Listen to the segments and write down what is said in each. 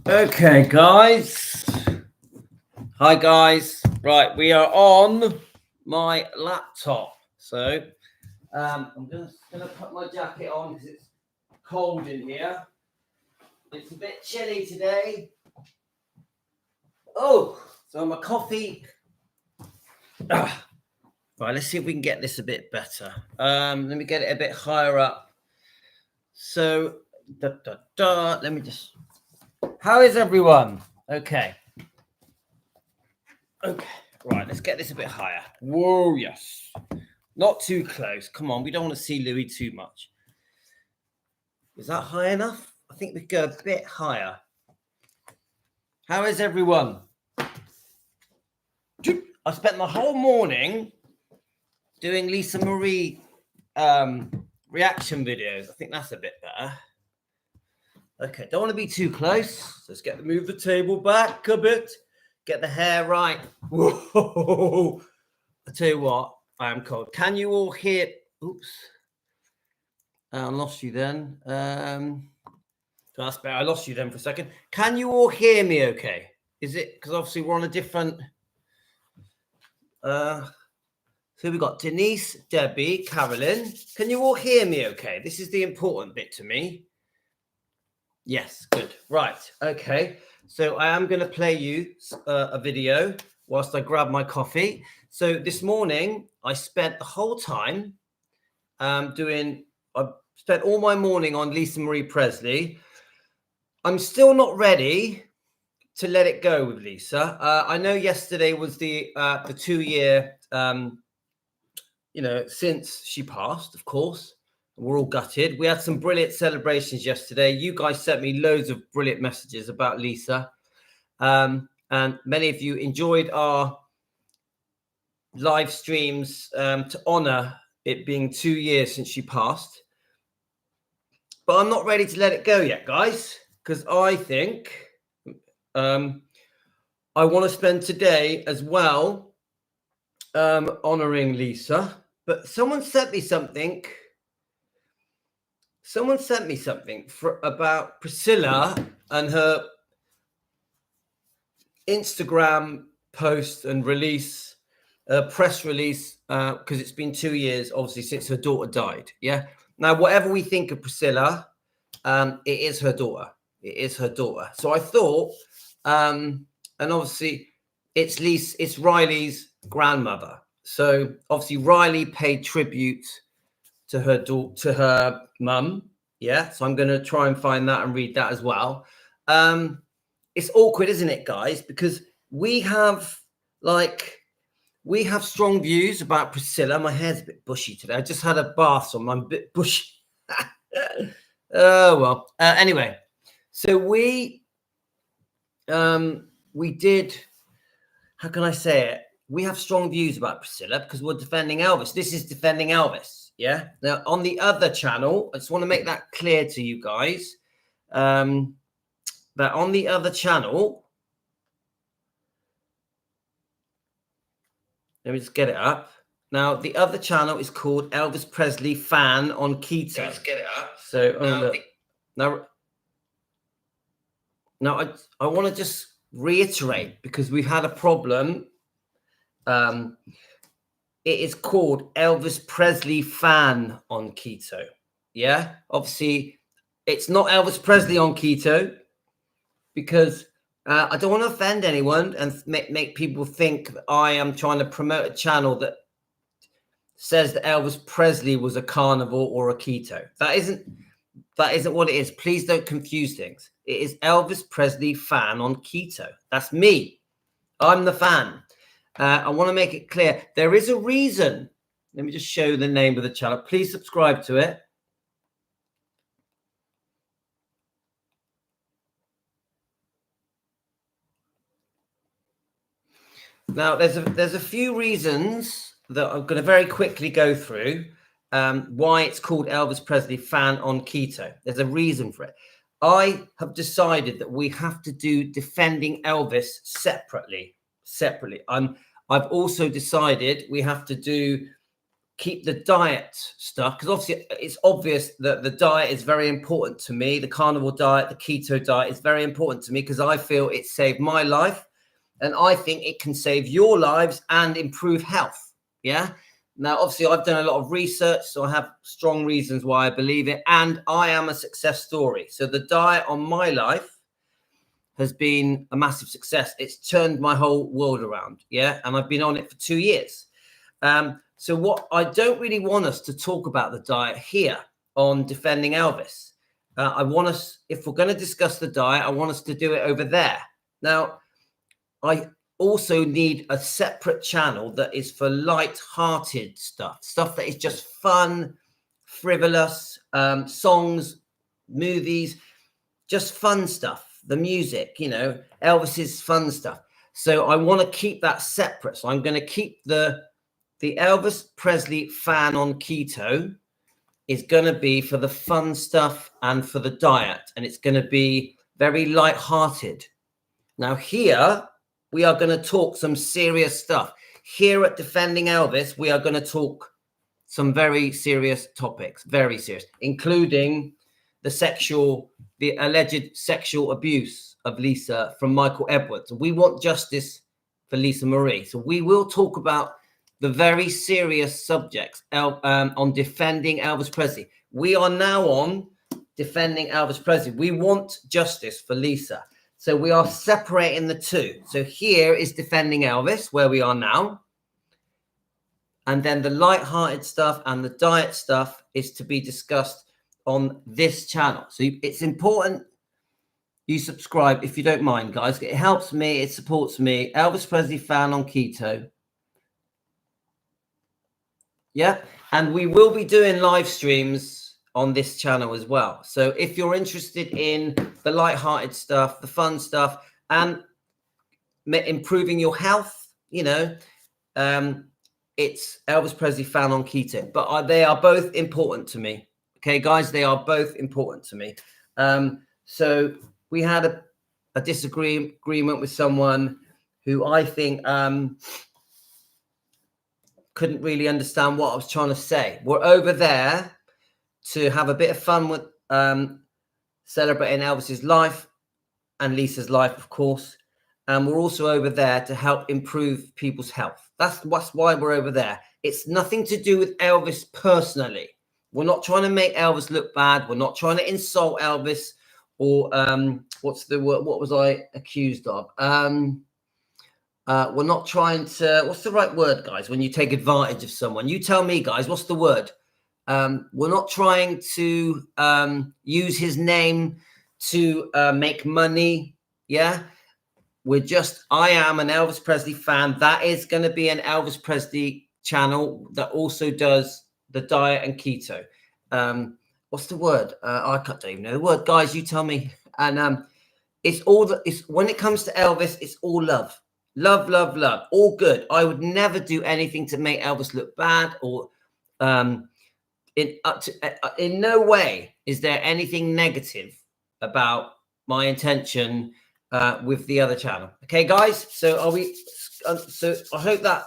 Okay, guys. Hi, guys. Right, we are on my laptop. So I'm just going to put my jacket on because it's cold in here. It's a bit chilly today. Oh, so my coffee. Right, let's see if we can get this a bit better. Let me get it a bit higher up. So, let me just. How is everyone? Okay. Right, let's get this a bit higher. Whoa, yes. Not too close. Come on, we don't want to see Louis too much. Is that high enough? I think we go a bit higher. How is everyone? I spent the whole morning doing Lisa Marie reaction videos. I think that's a bit better. Okay, don't want to be too close. Let's move the table back a bit. Get the hair right. Whoa! I tell you what, I am cold. Can you all hear? Oops, I lost you then. That's better. I lost you then for a second. Can you all hear me? Okay. Is it because obviously we're on a different? So we've got Denise, Debbie, Carolyn. Can you all hear me? Okay. This is the important bit to me. Yes, good. Right. Okay. So I am going to play you a video whilst I grab my coffee. So this morning I spent the whole time I spent all my morning on Lisa Marie Presley. I'm still not ready to let it go with Lisa. I know yesterday was the 2-year, since she passed, of course. We're all gutted. We had some brilliant celebrations yesterday. You guys sent me loads of brilliant messages about Lisa. And many of you enjoyed our live streams to honor it being 2 years since she passed. But I'm not ready to let it go yet, guys, because I think I want to spend today as well honoring Lisa. But someone sent me something. Someone sent me something about Priscilla and her Instagram post and release, press release, because it's been 2 years, obviously, since her daughter died. Yeah. Now, whatever we think of Priscilla, it is her daughter. It is her daughter. So I thought, and obviously, it's Riley's grandmother. So obviously, Riley paid tribute to her daughter, to her mum. Yeah. So I'm going to try and find that and read that as well. It's awkward, isn't it, guys? Because we have strong views about Priscilla. My hair's a bit bushy today. I just had a bath, so I'm a bit bushy. Oh, well. Anyway, so we did, how can I say it? We have strong views about Priscilla because we're defending Elvis. This is defending Elvis, yeah? Now, on the other channel, I just want to make that clear to you guys, that on the other channel, let me just get it up. Now, the other channel is called Elvis Presley Fan on Keto. Let's get it up. So, now I want to just reiterate, because we've had a problem. It is called Elvis Presley Fan on Keto. Yeah, obviously, it's not Elvis Presley on Keto, because I don't want to offend anyone and make people think that I am trying to promote a channel that says that Elvis Presley was a carnivore or a keto. That isn't what it is. Please don't confuse things. It is Elvis Presley Fan on Keto. That's me. I'm the fan. I want to make it clear. There is a reason. Let me just show you the name of the channel. Please subscribe to it. Now, there's a few reasons that I'm going to very quickly go through why it's called Elvis Presley Fan on Keto. There's a reason for it. I have decided that we have to do defending Elvis separately. I've also decided we have to do keep the diet stuff, because obviously it's obvious that the diet is very important to me. The carnivore diet, the keto diet is very important to me because I feel it saved my life, and I think it can save your lives and improve health. Yeah. Now, obviously, I've done a lot of research, so I have strong reasons why I believe it, and I am a success story. So the diet on my life has been a massive success. It's turned my whole world around. Yeah. And I've been on it for 2 years. So what I don't really want us to talk about the diet here on Defending Elvis. I want us, if we're going to discuss the diet, I want us to do it over there. Now, I also need a separate channel that is for light-hearted stuff that is just fun, frivolous, songs, movies, just fun stuff, the music, you know, Elvis's fun stuff. So I want to keep that separate. So I'm going to keep the Elvis Presley fan on keto is going to be for the fun stuff and for the diet, and it's going to be very light-hearted. Now here, we are going to talk some serious stuff. Here at Defending Elvis, we are going to talk some very serious topics, very serious, including the alleged sexual abuse of Lisa from Michael Edwards. We want justice for Lisa Marie. So we will talk about the very serious subjects on Defending Elvis Presley. We are now on Defending Elvis Presley. We want justice for Lisa. So we are separating the two. So here is Defending Elvis, where we are now. And then the light-hearted stuff and the diet stuff is to be discussed on this channel. So it's important you subscribe if you don't mind, guys. It helps me. It supports me. Elvis Presley fan on keto. Yeah. And we will be doing live streams on this channel as well. So if you're interested in the light-hearted stuff, the fun stuff, and improving your health, you know, it's Elvis Presley fan on keto. But they are both important to me. Okay, guys, they are both important to me. So we had a disagreement with someone who I think couldn't really understand what I was trying to say. We're over there to have a bit of fun with celebrating Elvis's life and Lisa's life, of course. And we're also over there to help improve people's health. That's why we're over there. It's nothing to do with Elvis personally. We're not trying to make Elvis look bad. We're not trying to insult Elvis or what's the word? What was I accused of? We're not trying to, what's the right word, guys? When you take advantage of someone, you tell me, guys, what's the word? We're not trying to use his name to make money. Yeah. I am an Elvis Presley fan. That is going to be an Elvis Presley channel that also does the diet and keto. What's the word? I don't even know the word, guys. You tell me. And it's when it comes to Elvis, it's all love, love, love, love, all good. I would never do anything to make Elvis look bad, or in no way is there anything negative about my intention with the other channel. Okay, guys. So are we? So I hope that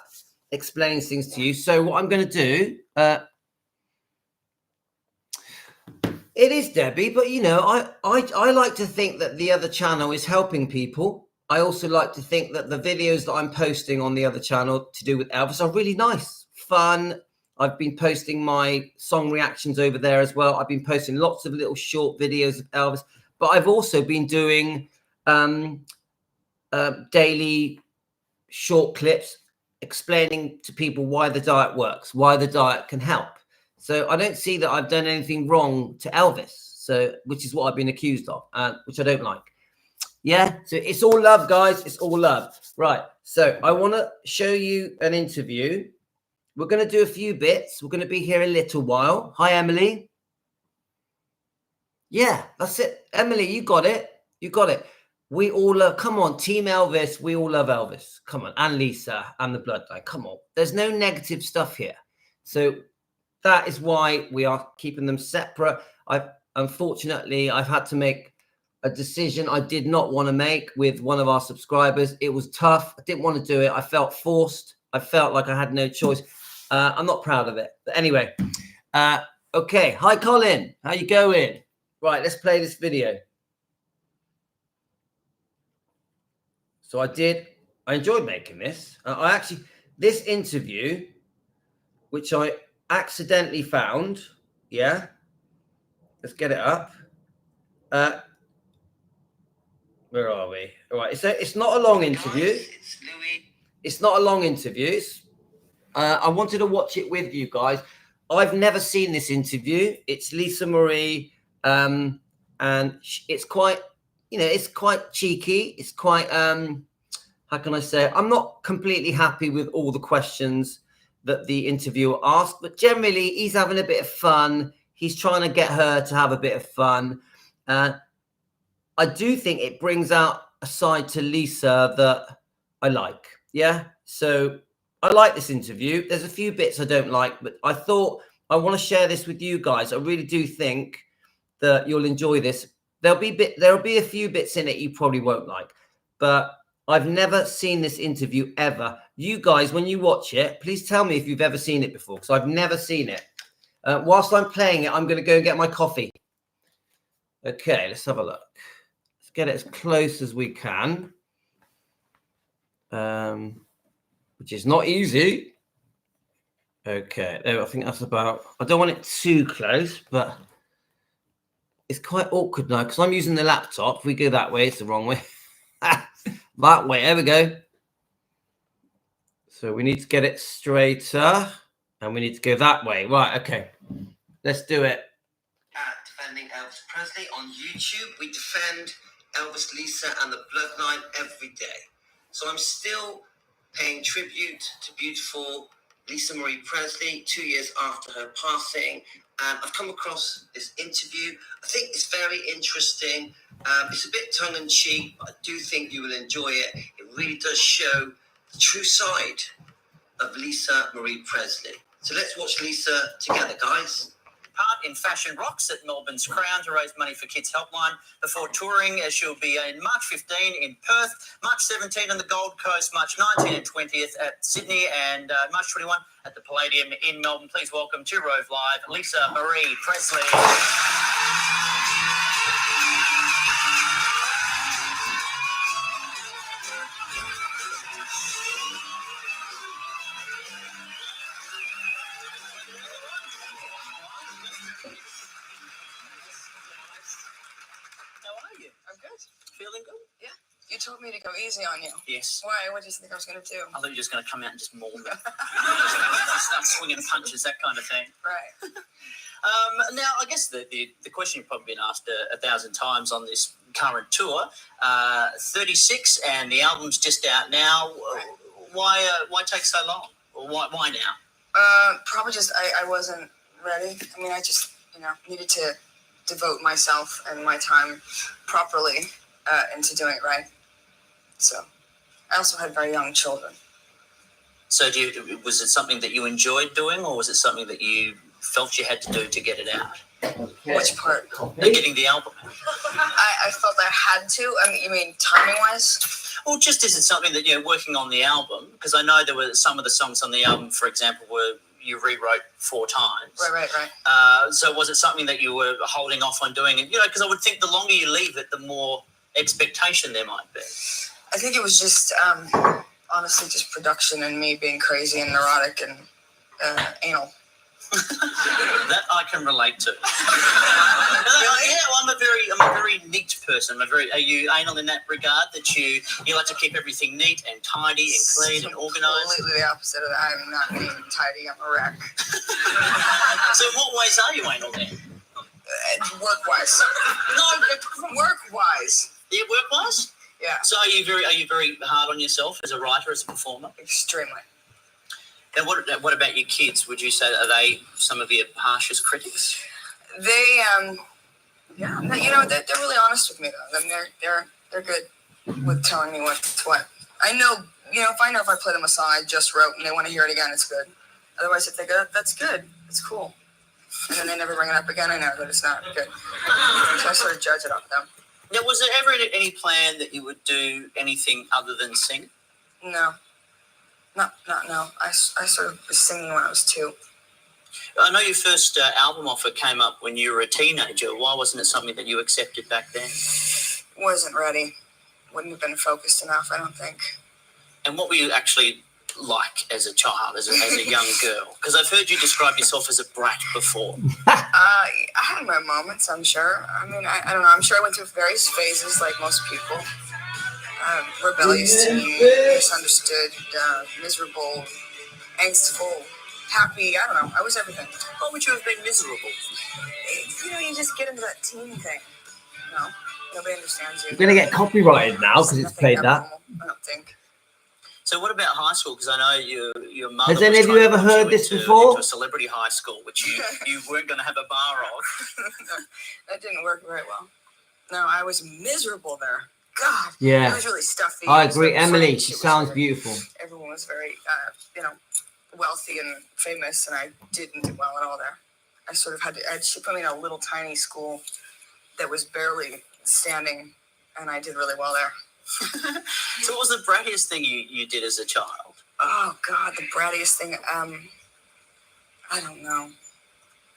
explains things to you. So what I'm going to do. It is Debbie, but you know, I like to think that the other channel is helping people. I also like to think that the videos that I'm posting on the other channel to do with Elvis are really nice, fun. I've been posting my song reactions over there as well. I've been posting lots of little short videos of Elvis, but I've also been doing daily short clips explaining to people why the diet works, why the diet can help. So I don't see that I've done anything wrong to Elvis, so which is what I've been accused of, which I don't like. Yeah, so it's all love, guys. It's all love. Right, so I want to show you an interview. We're going to do a few bits. We're going to be here a little while. Hi, Emily. Yeah, that's it. Emily, you got it. You got it. We all love, come on, Team Elvis. We all love Elvis. Come on, and Lisa and the bloodline. Come on. There's no negative stuff here. So that is why we are keeping them separate. Unfortunately, I've had to make a decision I did not want to make with one of our subscribers. It was tough. I didn't want to do it. I felt forced. I felt like I had no choice. I'm not proud of it. But anyway, okay. Hi, Colin. How you going? Right, let's play this video. So I enjoyed making this. This interview, which I accidentally found. Yeah. Let's get it up. Where are we? All right. It's not a long interview. Guys, it's Louis. It's not a long interview. I wanted to watch it with you guys. I've never seen this interview. It's Lisa Marie, and it's quite, it's quite cheeky. It's quite, how can I say? I'm not completely happy with all the questions that the interviewer asked, but generally he's having a bit of fun. He's trying to get her to have a bit of fun. I do think it brings out a side to Lisa that I like. Yeah. So I like this interview. There's a few bits I don't like, but I thought I want to share this with you guys. I really do think that you'll enjoy this. There'll be a few bits in it you probably won't like, but I've never seen this interview ever. You guys, when you watch it, please tell me if you've ever seen it before, because I've never seen it. Whilst I'm playing it, I'm going to go and get my coffee. Okay, let's have a look. Let's get it as close as we can, which is not easy. Okay, I think that's about, I don't want it too close, but it's quite awkward now because I'm using the laptop. If we go that way, it's the wrong way. That way, there we go. So we need to get it straighter and we need to go that way. Right, okay. Let's do it. Defending Elvis Presley on YouTube. We defend Elvis, Lisa, and the bloodline every day. So I'm still paying tribute to beautiful Lisa Marie Presley 2 years after her passing. And I've come across this interview. I think it's very interesting. It's a bit tongue-in-cheek, but I do think you will enjoy it. It really does show the true side of Lisa Marie Presley. So let's watch Lisa together, guys. Part in Fashion Rocks at Melbourne's Crown to raise money for Kids Helpline before touring. She'll be in March 15 in Perth, March 17 on the Gold Coast, March 19 and 20th at Sydney, and March 21 at the Palladium in Melbourne. Please welcome to Rove Live, Lisa Marie Presley. How are you? I'm good. Feeling good? Yeah. You told me to go easy on you. Yes. Why? What did you think I was going to do? I thought you were just going to come out and just maul me. Start swinging punches, that kind of thing. Right. Now, I guess the question you've probably been asked a thousand times on this current tour, 36, and the album's just out now. Right. Why take so long? Or why now? Probably just I wasn't ready. I mean, I just, needed to devote myself and my time properly into doing it right. So I also had very young children. So was it something that you enjoyed doing, or was it something that you felt you had to do to get it out? Okay. Which part? Getting the album out. I felt I had to. I mean, you mean timing-wise? Well, just is it something that, working on the album, because I know there were some of the songs on the album, for example, you rewrote 4 times. Right. So was it something that you were holding off on doing? Because I would think the longer you leave it, the more expectation there might be. I think it was just, honestly, just production and me being crazy and neurotic and anal. That I can relate to. Really? Yeah, well, I'm a very neat person. Are you anal in that regard? That you like to keep everything neat and tidy and clean and organised? Completely the opposite of that. I'm not neat and tidy. I'm a wreck. So in what ways are you anal then? Work-wise. No, work-wise. Yeah, work-wise? Yeah. So are you very hard on yourself as a writer, as a performer? Extremely. And what about your kids? Would you say, are they some of your harshest critics? They, yeah, they're really honest with me though. I mean, they're good with telling me what's what. I know, if I play them a song I just wrote and they want to hear it again, it's good. Otherwise, if they go, that's good, it's cool, and then they never bring it up again, I know that it's not good. So I sort of judge it off them. Now, was there ever any plan that you would do anything other than sing? No. No. I sort of was singing when I was 2. I know your first album offer came up when you were a teenager. Why wasn't it something that you accepted back then? Wasn't ready. Wouldn't have been focused enough, I don't think. And what were you actually like as a child, as a young girl? Because I've heard you describe yourself as a brat before. I had my moments, I'm sure. I mean, I don't know. I'm sure I went through various phases like most people. Rebellious teen, misunderstood, miserable, angstful, happy. I don't know. I was everything. What would you have been miserable? You just get into that teen thing. No, nobody understands you. We're going to get copyrighted now because it's played that. Abnormal, I don't think. So what about high school? Because I know your mother. Has any of you ever heard this before? Into a celebrity high school, which you weren't going to have a bar of. No, that didn't work very well. No, I was miserable there. God, yeah, it was really stuffy. I agree, Emily. She sounds beautiful. Everyone was very, wealthy and famous, and I didn't do well at all there. I sort of she put me in a little tiny school that was barely standing, and I did really well there. So what was the brattiest thing you did as a child? Oh, God, the brattiest thing. I don't know.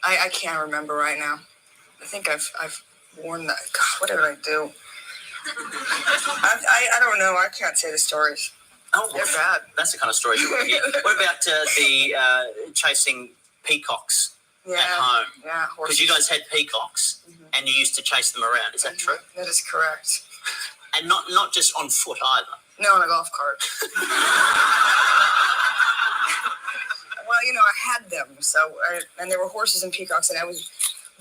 I can't remember right now. I think I've worn that. God, what did I do? I don't know. I can't say the stories. Oh, they're bad. That's the kind of stories you want to hear. What about the chasing peacocks at home? Yeah, because you guys had peacocks and you used to chase them around. Is that true? That is correct. And not just on foot either. No, on a golf cart. Well, I had them. And there were horses and peacocks, and I was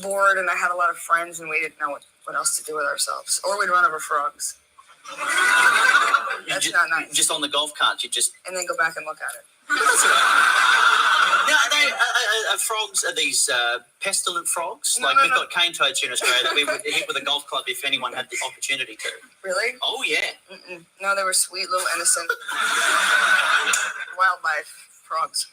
bored, and I had a lot of friends, and we didn't know what else to do with ourselves. Or we'd run over frogs. That's not nice. Just on the golf cart, and then go back and look at it. Now, are frogs, are these pestilent frogs? No, we've got cane toads here in Australia that we would hit with a golf club if anyone had the opportunity to. Really? Oh, yeah. Mm-mm. No, they were sweet, little, innocent wildlife frogs.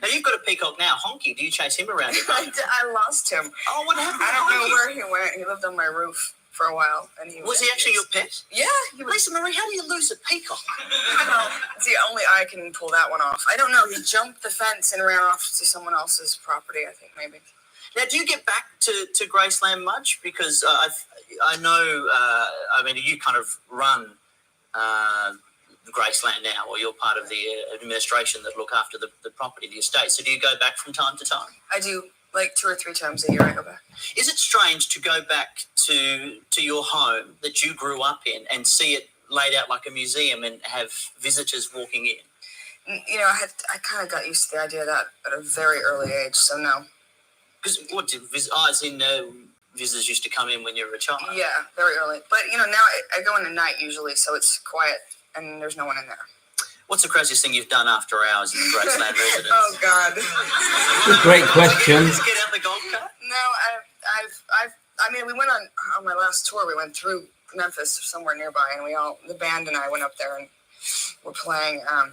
Now, you've got a peacock now. Honky, do you chase him around? I lost him. Oh, what happened? I don't know where he went. He lived on my roof for a while. And was he actually your pet? Yeah. Lisa Marie, how do you lose a peacock? See, only I can pull that one off. I don't know. He jumped the fence and ran off to someone else's property, I think, maybe. Now, do you get back to Graceland much? Because I know, you kind of run Graceland now, or you're part of the administration that look after the property, the estate. So do you go back from time to time? I do. Like 2 or 3 times a year I go back. Is it strange to go back to your home that you grew up in and see it laid out like a museum and have visitors walking in? I kind of got used to the idea of that at a very early age, so no. Because visitors used to come in when you were a child? Yeah, very early. But, now I go in at night usually, so it's quiet and there's no one in there. What's the craziest thing you've done after hours in the Graceland residence? Oh, God. Great question. Just get out the golf cart? No, we went on my last tour, we went through Memphis, somewhere nearby, and the band and I went up there and were playing a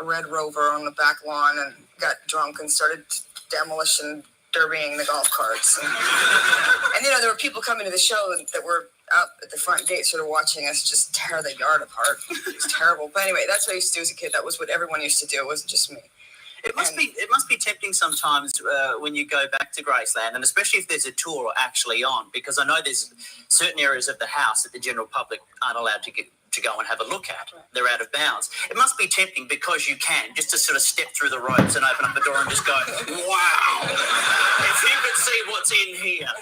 Red Rover on the back lawn and got drunk and started demolition derbying the golf carts. And there were people coming to the show that were out at the front gate sort of watching us just tear the yard apart. It was terrible. But anyway, that's what I used to do as a kid. That was what everyone used to do. It wasn't just me. It must be tempting sometimes when you go back to Graceland, and especially if there's a tour actually on, because I know there's certain areas of the house that the general public aren't allowed to go and have a look at. They're out of bounds. It must be tempting because you can just to sort of step through the ropes and open up the door and just go, wow, if you could see what's in here.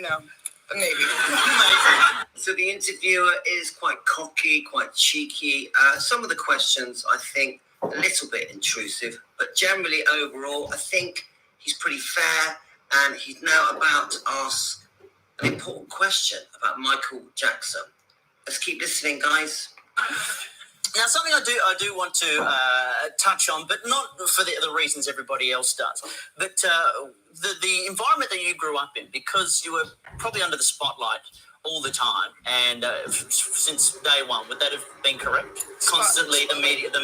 No, maybe. So the interviewer is quite cocky, quite cheeky. Some of the questions, I think, a little bit intrusive, but generally overall, I think he's pretty fair, and he's now about to ask an important question about Michael Jackson. Let's keep listening, guys. Now, something I do want to touch on, but not for the reasons everybody else does, but the environment that you grew up in, because you were probably under the spotlight all the time, and since day one, would that have been correct? Constantly, the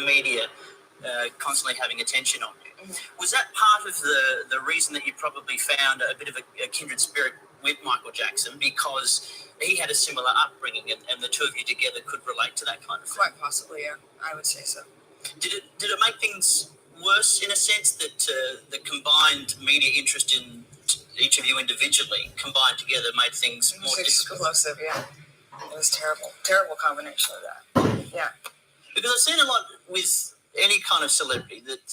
media constantly having attention on you. Mm-hmm. Was that part of the reason that you probably found a bit of a kindred spirit with Michael Jackson, because he had a similar upbringing, and the two of you together could relate to that kind of thing. Quite possibly, yeah. I would say so. Did it make things worse in a sense that the combined media interest in each of you individually combined together made things more difficult? Explosive, yeah. It was terrible combination of that. Yeah. Because I've seen a lot with any kind of celebrity that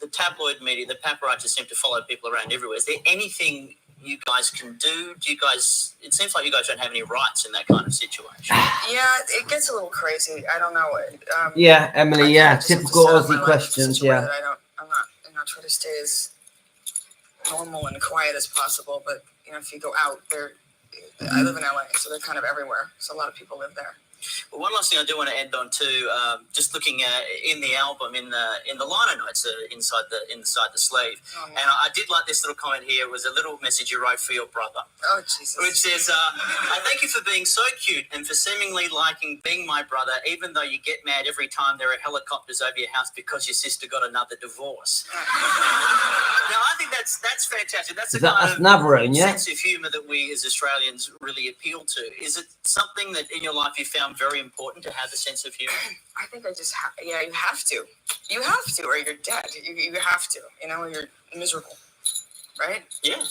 the tabloid media, the paparazzi seem to follow people around everywhere. Is there anything you guys can do? It seems like you guys don't have any rights in that kind of situation. Yeah, it gets a little crazy. I don't know. Yeah, Emily. Yeah, typical Aussie questions. Yeah. I'm not trying to stay as normal and quiet as possible. But if you go out there, I live in LA, so they're kind of everywhere. So a lot of people live there. Well, one last thing I do want to end on too, just looking in the album, in the liner notes inside the sleeve, and I did like this little comment here. It was a little message you wrote for your brother. Oh, Jesus. Which says, I thank you for being so cute and for seemingly liking being my brother, even though you get mad every time there are helicopters over your house because your sister got another divorce. Now, I think that's fantastic. That's the kind of sense of humour that we as Australians really appeal to. Is it something that in your life you found very important to have a sense of humour? I think I just you have to. You have to, or you're dead. You have to. You're miserable, right? Yeah,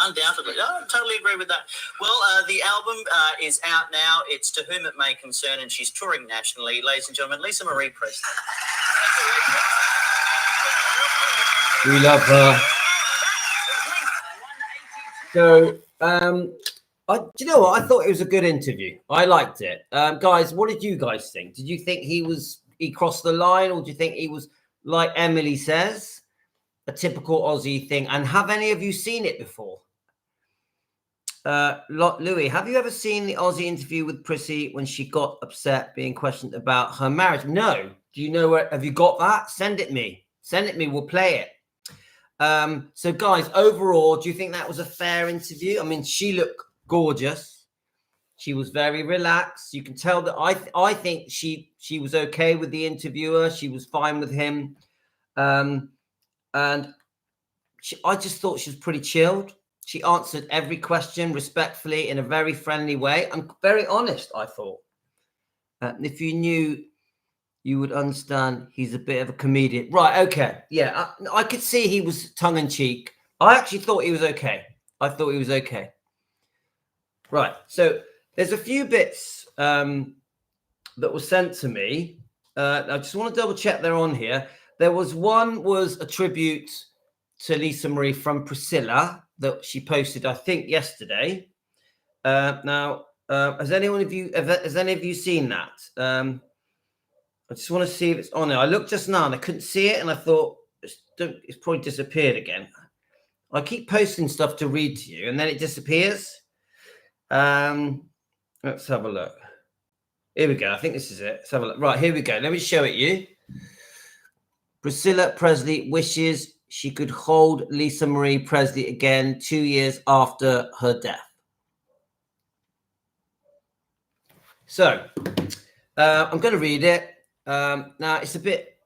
undoubtedly. No, I totally agree with that. Well, the album is out now. It's To Whom It May Concern, and she's touring nationally. Ladies and gentlemen, Lisa Marie Presley. We love her. So, do you know what? I thought it was a good interview. I liked it. Guys, what did you guys think? Did you think he crossed the line, or do you think he was, like Emily says, a typical Aussie thing? And have any of you seen it before? Louis, have you ever seen the Aussie interview with Prissy when she got upset being questioned about her marriage? No. Do you know where? Have you got that? Send it me. We'll play it. So guys, overall, do you think that was a fair interview? I mean, she looked gorgeous. She was very relaxed. You can tell that I think she was okay with the interviewer. She was fine with him. And I just thought she was pretty chilled. She answered every question respectfully in a very friendly way and very honest, I thought. If you knew, you would understand he's a bit of a comedian. Right, okay. Yeah, I could see he was tongue-in-cheek. I actually thought he was okay. Right, so there's a few bits that were sent to me. I just want to double-check they're on here. There was a tribute to Lisa Marie from Priscilla that she posted, I think, yesterday. Now, has any of you seen that? I just want to see if it's on there. I looked just now and I couldn't see it, and I thought it's probably disappeared again. I keep posting stuff to read to you, and then it disappears. Let's have a look. Here we go. I think this is it. Let's have a look. Right, here we go. Let me show it you. Priscilla Presley wishes she could hold Lisa Marie Presley again 2 years after her death. So, I'm going to read it. Now, it's a bit...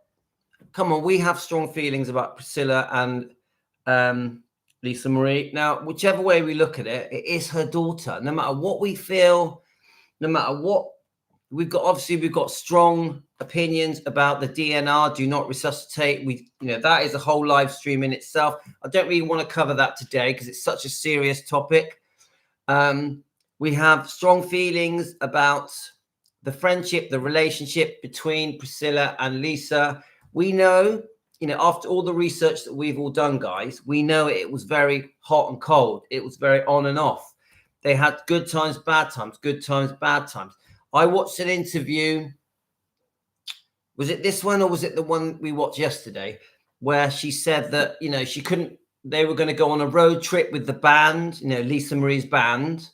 Come on, we have strong feelings about Priscilla and Lisa Marie. Now, whichever way we look at it, it is her daughter. No matter what we feel, no matter what... We've got strong opinions about the DNR, do not resuscitate. That is a whole live stream in itself. I don't really want to cover that today because it's such a serious topic. We have strong feelings about the friendship, the relationship between Priscilla and Lisa. We know, after all the research that we've all done, guys, we know it was very hot and cold. It was very on and off. They had good times, bad times, good times, bad times. I watched an interview. Was it this one or was it the one we watched yesterday where she said that, she couldn't, they were going to go on a road trip with the band, Lisa Marie's band.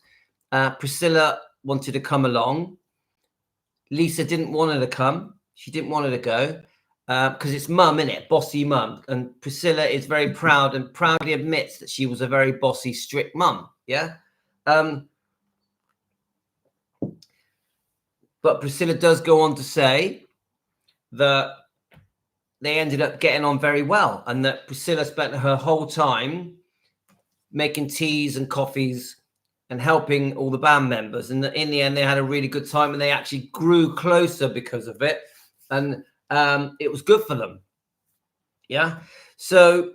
Priscilla wanted to come along. Lisa didn't want her to come. She didn't want her to go because it's mum, innit? Bossy mum. And Priscilla is very proud and proudly admits that she was a very bossy, strict mum. Yeah. But Priscilla does go on to say that they ended up getting on very well and that Priscilla spent her whole time making teas and coffees and helping all the band members. And in the end, they had a really good time, and they actually grew closer because of it. And it was good for them. Yeah. So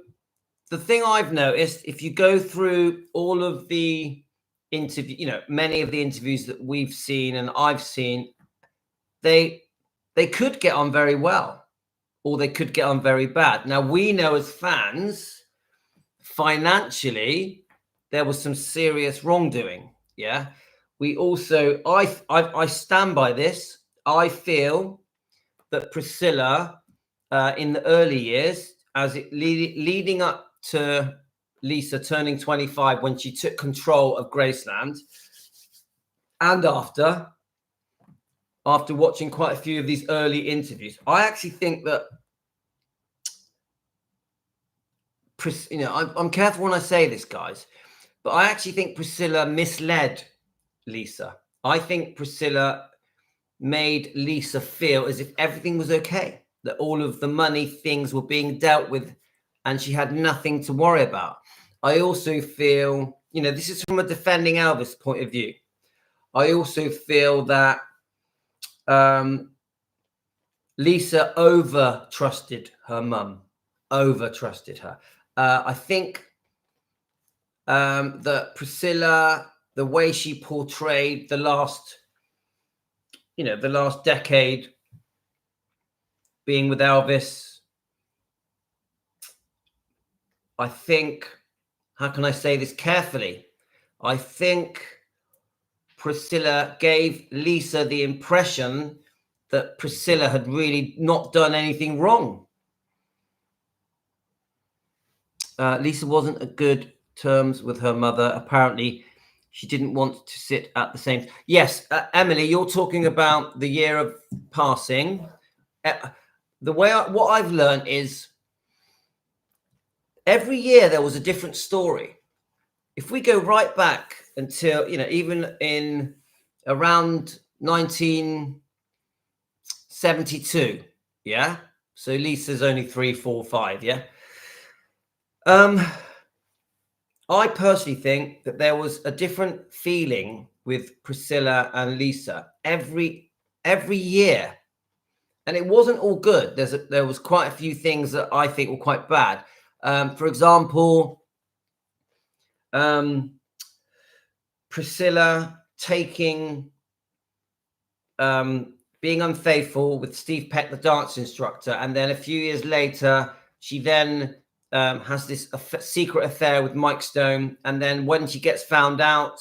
the thing I've noticed, if you go through all of the interview, many of the interviews that we've seen and I've seen, they could get on very well, or they could get on very bad. Now, we know as fans, financially, there was some serious wrongdoing. Yeah. We also, I stand by this. I feel that Priscilla, in the early years, as it leading up to Lisa turning 25, when she took control of Graceland, and after watching quite a few of these early interviews, I actually think that, I'm careful when I say this, guys, but I actually think Priscilla misled Lisa. I think Priscilla made Lisa feel as if everything was okay, that all of the money things were being dealt with and she had nothing to worry about. I also feel, this is from a defending Elvis point of view. I also feel that Lisa over-trusted her mum, over-trusted her. I think that Priscilla, the way she portrayed the last decade being with Elvis, I think, how can I say this carefully? I think Priscilla gave Lisa the impression that Priscilla had really not done anything wrong. Lisa wasn't at good terms with her mother. Apparently, she didn't want to sit at the same. Yes, Emily, you're talking about the year of passing. What I've learned is every year there was a different story. If we go right back until, even in around 1972, yeah? So Lisa's only 3, 4, 5, yeah? I personally think that there was a different feeling with Priscilla and Lisa every year. And it wasn't all good. There was quite a few things that I think were quite bad. For example, Priscilla being unfaithful with Steve Peck, the dance instructor. And then a few years later, she then has this secret affair with Mike Stone. And then when she gets found out,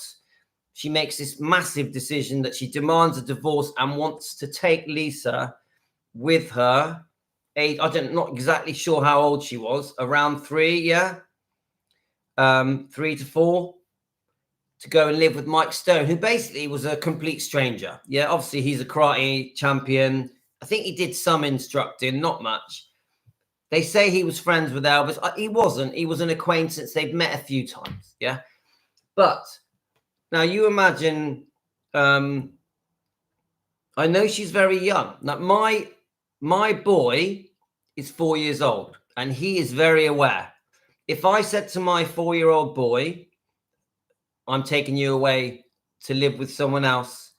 she makes this massive decision that she demands a divorce and wants to take Lisa with her. I'm not exactly sure how old she was, around 3, yeah? 3 to 4, to go and live with Mike Stone, who basically was a complete stranger. Yeah, obviously he's a karate champion. I think he did some instructing, not much. They say he was friends with Elvis. He wasn't. He was an acquaintance. They've met a few times, yeah? But now you imagine, I know she's very young. Now, my boy is 4 years old, and he is very aware. If I said to my 4-year-old boy, I'm taking you away to live with someone else,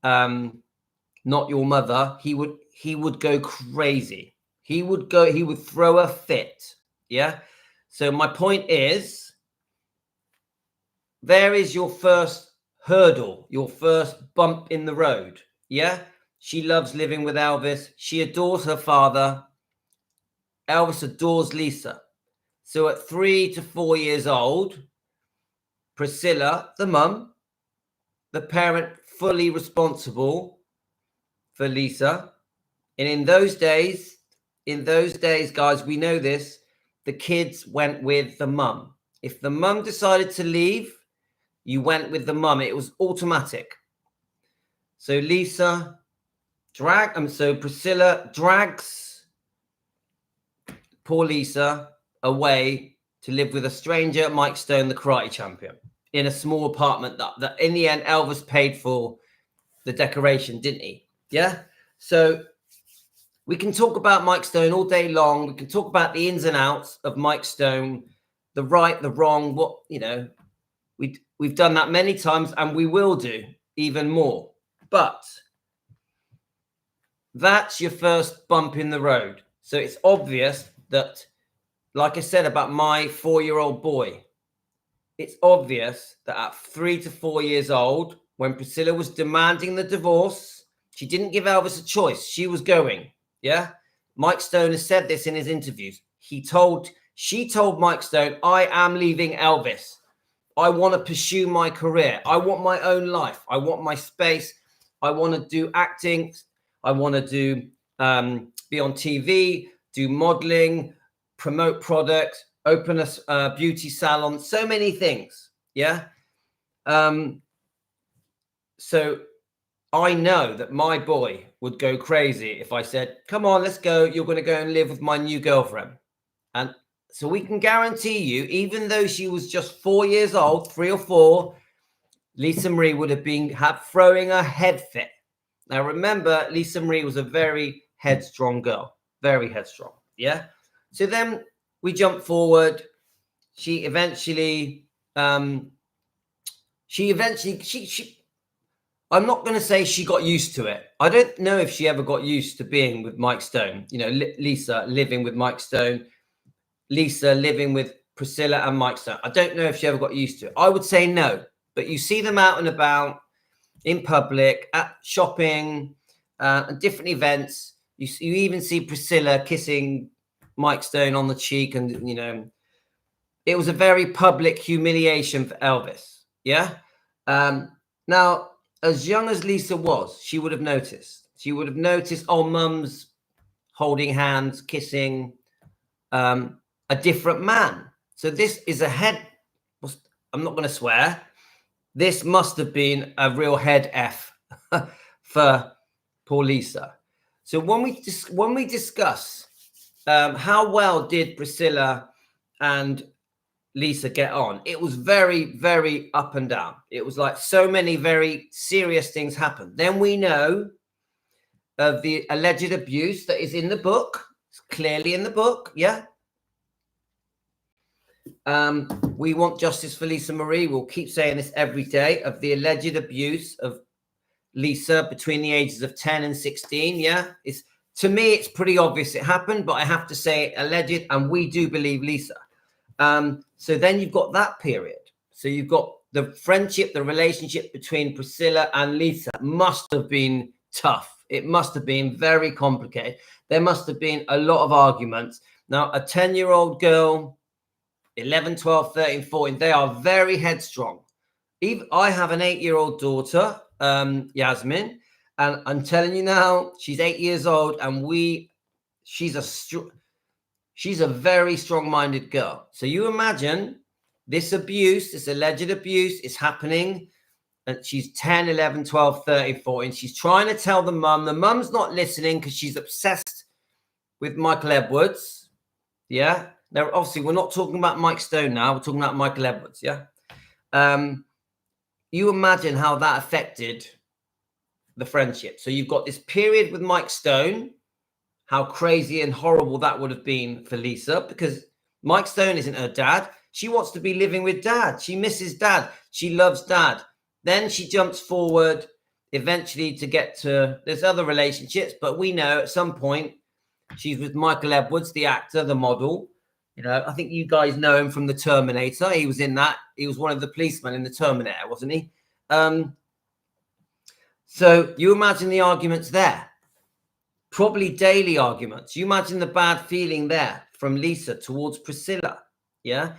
not your mother, he would go crazy. He would throw a fit. Yeah. So my point is, there is your first hurdle, your first bump in the road. Yeah. She loves living with Elvis. She adores her father. Elvis adores Lisa. So at 3 to 4 years old, Priscilla, the mum, the parent, fully responsible for Lisa. And in those days, guys, we know this, the kids went with the mum. If the mum decided to leave, you went with the mum. It was automatic. So Priscilla drags poor Lisa away to live with a stranger, Mike Stone, the karate champion, in a small apartment that in the end Elvis paid for the decoration, didn't he? Yeah. So we can talk about Mike Stone all day long. We can talk about the ins and outs of Mike Stone, the right, the wrong, we've done that many times, and we will do even more. But that's your first bump in the road. So it's obvious that, like I said about my 4-year-old boy, it's obvious that at 3 to 4 years old, when Priscilla was demanding the divorce, she didn't give Elvis a choice. She was going. Yeah. Mike Stone has said this in his interviews. She told Mike Stone, I am leaving Elvis. I want to pursue my career. I want my own life. I want my space. I want to do acting. I want to do be on TV, do modeling, promote products, open a beauty salon, so many things. Yeah. So I know that my boy would go crazy if I said, come on, let's go. You're going to go and live with my new girlfriend. And so we can guarantee you, even though she was just 4 years old, 3 or 4, Lisa Marie would have been throwing a head fit. Now, remember, Lisa Marie was a very headstrong girl, very headstrong. Yeah. So then we jump forward. She eventually, I'm not going to say she got used to it. I don't know if she ever got used to being with Mike Stone. You know, Lisa living with Mike Stone, Lisa living with Priscilla and Mike Stone. I don't know if she ever got used to it. I would say no. But you see them out and about in public, at shopping, and different events. You even see Priscilla kissing Mike Stone on the cheek, and you know, it was a very public humiliation for Elvis. Yeah. Now, as young as Lisa was, she would have noticed. She would have noticed, oh, mum's holding hands, kissing a different man. So this is a head. I'm not going to swear. This must have been a real head F for poor Lisa. So when we discuss how well did Priscilla and Lisa get on, it was very, very up and down. It was like so many very serious things happened. Then we know of the alleged abuse that is in the book. It's clearly in the book. Yeah. We want justice for Lisa Marie. We'll keep saying this every day, of the alleged abuse of Lisa between the ages of 10 and 16. Yeah. To me, it's pretty obvious it happened, but I have to say alleged, and we do believe Lisa. So then you've got that period. So you've got the friendship, the relationship between Priscilla and Lisa must have been tough. It must have been very complicated. There must have been a lot of arguments. Now, a 10-year-old girl, 11, 12, 13, 14, they are very headstrong. I have an 8-year-old daughter, Yasmin, and I'm telling you now, she's 8 years old, and she's a very strong-minded girl. So you imagine this abuse, this alleged abuse is happening, and she's 10, 11, 12, 13, 14. She's trying to tell the mum. The mum's not listening because she's obsessed with Michael Edwards. Yeah. Now, obviously, we're not talking about Mike Stone now. We're talking about Michael Edwards. Yeah. You imagine how that affected the friendship. So you've got this period with Mike Stone, how crazy and horrible that would have been for Lisa, because Mike Stone isn't her dad. She wants to be living with dad. She misses dad. She loves dad. Then she jumps forward eventually to get to, there's other relationships, but we know at some point she's with Michael Edwards, the actor, the model. You know, I think you guys know him from The Terminator. He was in that. He was one of the policemen in The Terminator, wasn't he? So you imagine the arguments there. Probably daily arguments. You imagine the bad feeling there from Lisa towards Priscilla. Yeah.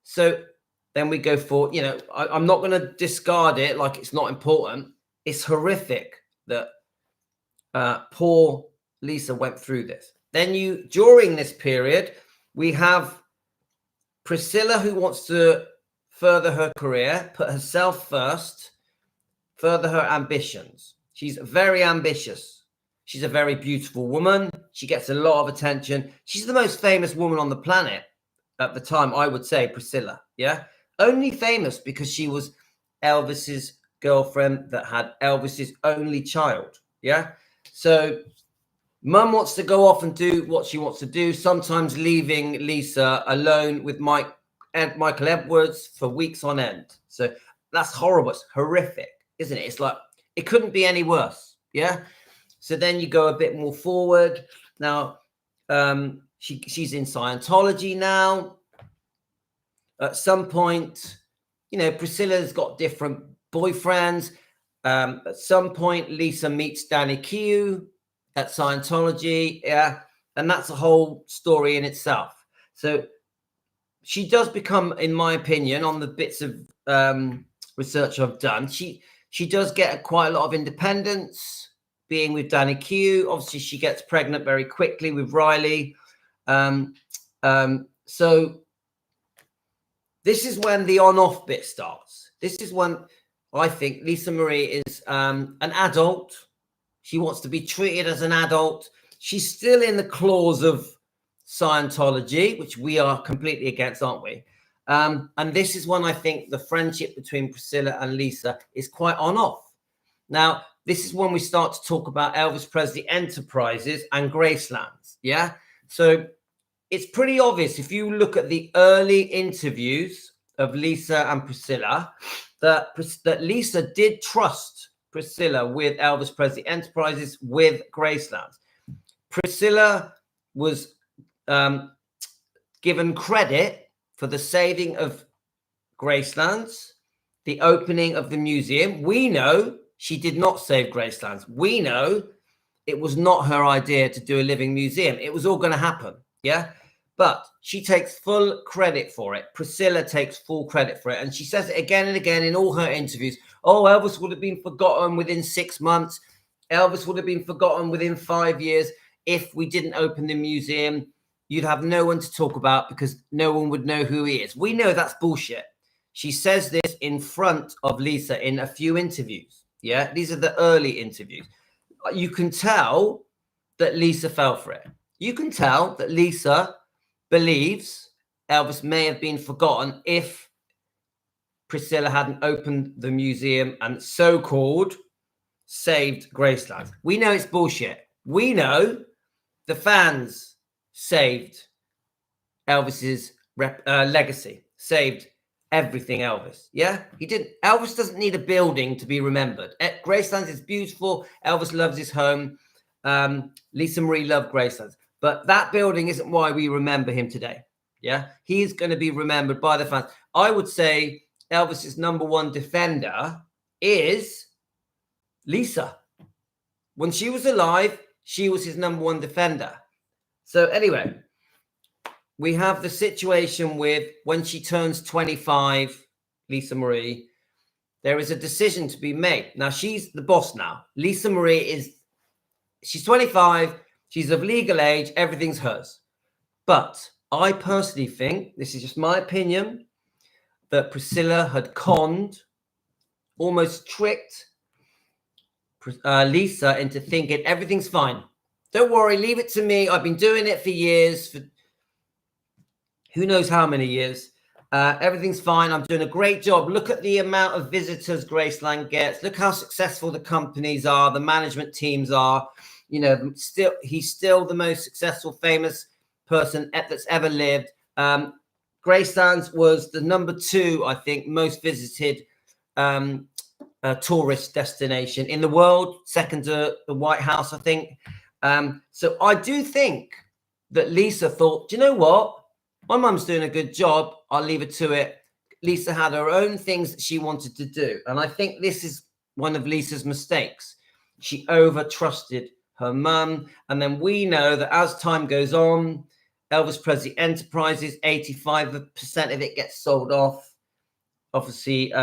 So then we go for, you know, I'm not going to discard it like it's not important. It's horrific that poor Lisa went through this. Then during this period, we have Priscilla, who wants to further her career, put herself first, further her ambitions. She's very ambitious. She's a very beautiful woman. She gets a lot of attention. She's the most famous woman on the planet at the time, I would say, Priscilla. Yeah. Only famous because she was Elvis's girlfriend that had Elvis's only child. Yeah. So mum wants to go off and do what she wants to do, sometimes leaving Lisa alone with Michael Edwards for weeks on end. So that's horrible. It's horrific, isn't it? It's like, it couldn't be any worse. Yeah. So then you go a bit more forward. Now, she's in Scientology now. At some point, you know, Priscilla's got different boyfriends. At some point, Lisa meets Danny Q at Scientology. Yeah. And that's a whole story in itself. So she does become, in my opinion, on the bits of research I've done, she does get quite a lot of independence being with Danny Q. Obviously, she gets pregnant very quickly with Riley. So this is when the on-off bit starts. This is when I think Lisa Marie is an adult. She wants to be treated as an adult. She's still in the claws of Scientology, which we are completely against, aren't we? And this is when I think the friendship between Priscilla and Lisa is quite on-off. Now, this is when we start to talk about Elvis Presley Enterprises and Gracelands. Yeah. So it's pretty obvious if you look at the early interviews of Lisa and Priscilla that Lisa did trust Priscilla with Elvis Presley Enterprises, with Gracelands. Priscilla was given credit for the saving of Gracelands, the opening of the museum. We know she did not save Gracelands. We know it was not her idea to do a living museum. It was all going to happen. Yeah. But she takes full credit for it. Priscilla takes full credit for it. And she says it again and again in all her interviews. Oh, Elvis would have been forgotten within 6 months. Elvis would have been forgotten within 5 years. If we didn't open the museum, you'd have no one to talk about because no one would know who he is. We know that's bullshit. She says this in front of Lisa in a few interviews. Yeah, these are the early interviews. You can tell that Lisa fell for it. You can tell that Lisa believes Elvis may have been forgotten if Priscilla hadn't opened the museum and so-called saved Graceland. We know it's bullshit. We know the fans saved Elvis's legacy, saved everything Elvis. Yeah, he didn't. Elvis doesn't need a building to be remembered. Graceland is beautiful. Elvis loves his home. Lisa Marie loved Graceland. But that building isn't why we remember him today. Yeah, he's going to be remembered by the fans. I would say Elvis's number one defender is Lisa. When she was alive, she was his number one defender. So anyway, we have the situation with when she turns 25, Lisa Marie, there is a decision to be made. Now, she's the boss now. Lisa Marie she's 25. She's of legal age. Everything's hers. But I personally think, this is just my opinion, that Priscilla had conned, almost tricked Lisa into thinking everything's fine. Don't worry, leave it to me. I've been doing it for years, for who knows how many years. Everything's fine. I'm doing a great job. Look at the amount of visitors Graceland gets. Look how successful the companies are, the management teams are. You know, he's still the most successful, famous person that's ever lived. Gracelands was the number 2, I think, most visited tourist destination in the world, second to the White House, I think. So I do think that Lisa thought, do you know what? My mum's doing a good job. I'll leave it to it. Lisa had her own things that she wanted to do. And I think this is one of Lisa's mistakes. She over-trusted her mum. And then we know that as time goes on, Elvis Presley Enterprises, 85% of it gets sold off. Obviously,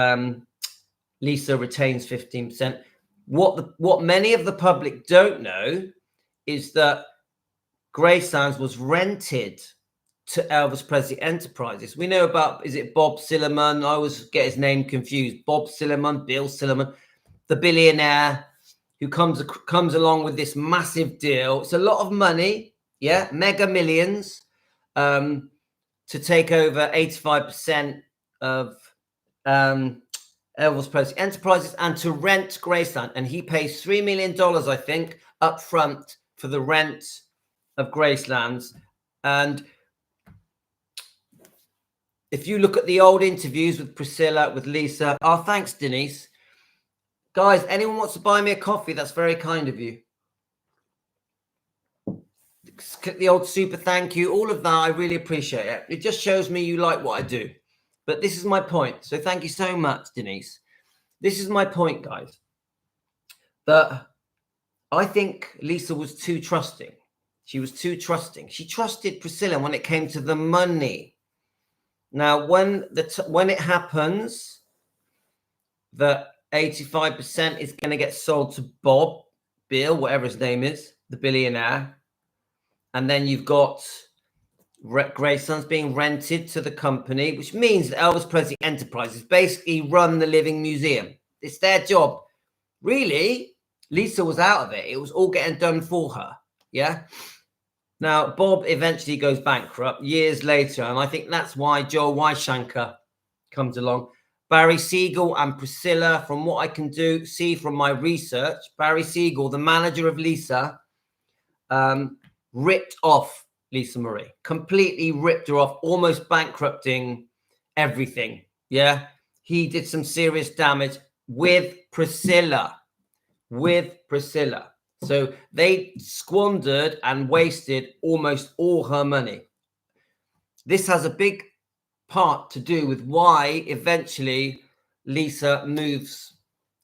Lisa retains 15%. What many of the public don't know is that Gracelands was rented to Elvis Presley Enterprises. We know about, is it Bob Silliman? I always get his name confused. Bob Silliman, Bill Silliman, the billionaire who comes along with this massive deal. It's a lot of money, yeah, mega millions, to take over 85% of Elvis Presley Enterprises and to rent Graceland. And he pays $3 million, I think, up front for the rent of Gracelands. And if you look at the old interviews with Priscilla, with Lisa, oh, thanks, Denise. Guys, anyone wants to buy me a coffee, that's very kind of you. Click the old super thank you, all of that, I really appreciate it. It just shows me you like what I do. But this is my point. So thank you so much, Denise. This is my point, guys. That I think Lisa was too trusting. She was too trusting. She trusted Priscilla when it came to the money. Now, when it happens that 85% is going to get sold to Bob, Bill, whatever his name is, the billionaire, and then you've got Grayson's being rented to the company, which means that Elvis Presley Enterprises basically run the living museum. It's their job. Really, Lisa was out of it. It was all getting done for her. Yeah. Now, Bob eventually goes bankrupt years later, and I think that's why Joel Weishanker comes along. Barry Siegel and Priscilla, from what I can see from my research, Barry Siegel, the manager of Lisa, ripped off Lisa Marie, completely ripped her off, almost bankrupting everything. Yeah, he did some serious damage with Priscilla. So they squandered and wasted almost all her money. This has a big part to do with why eventually Lisa moves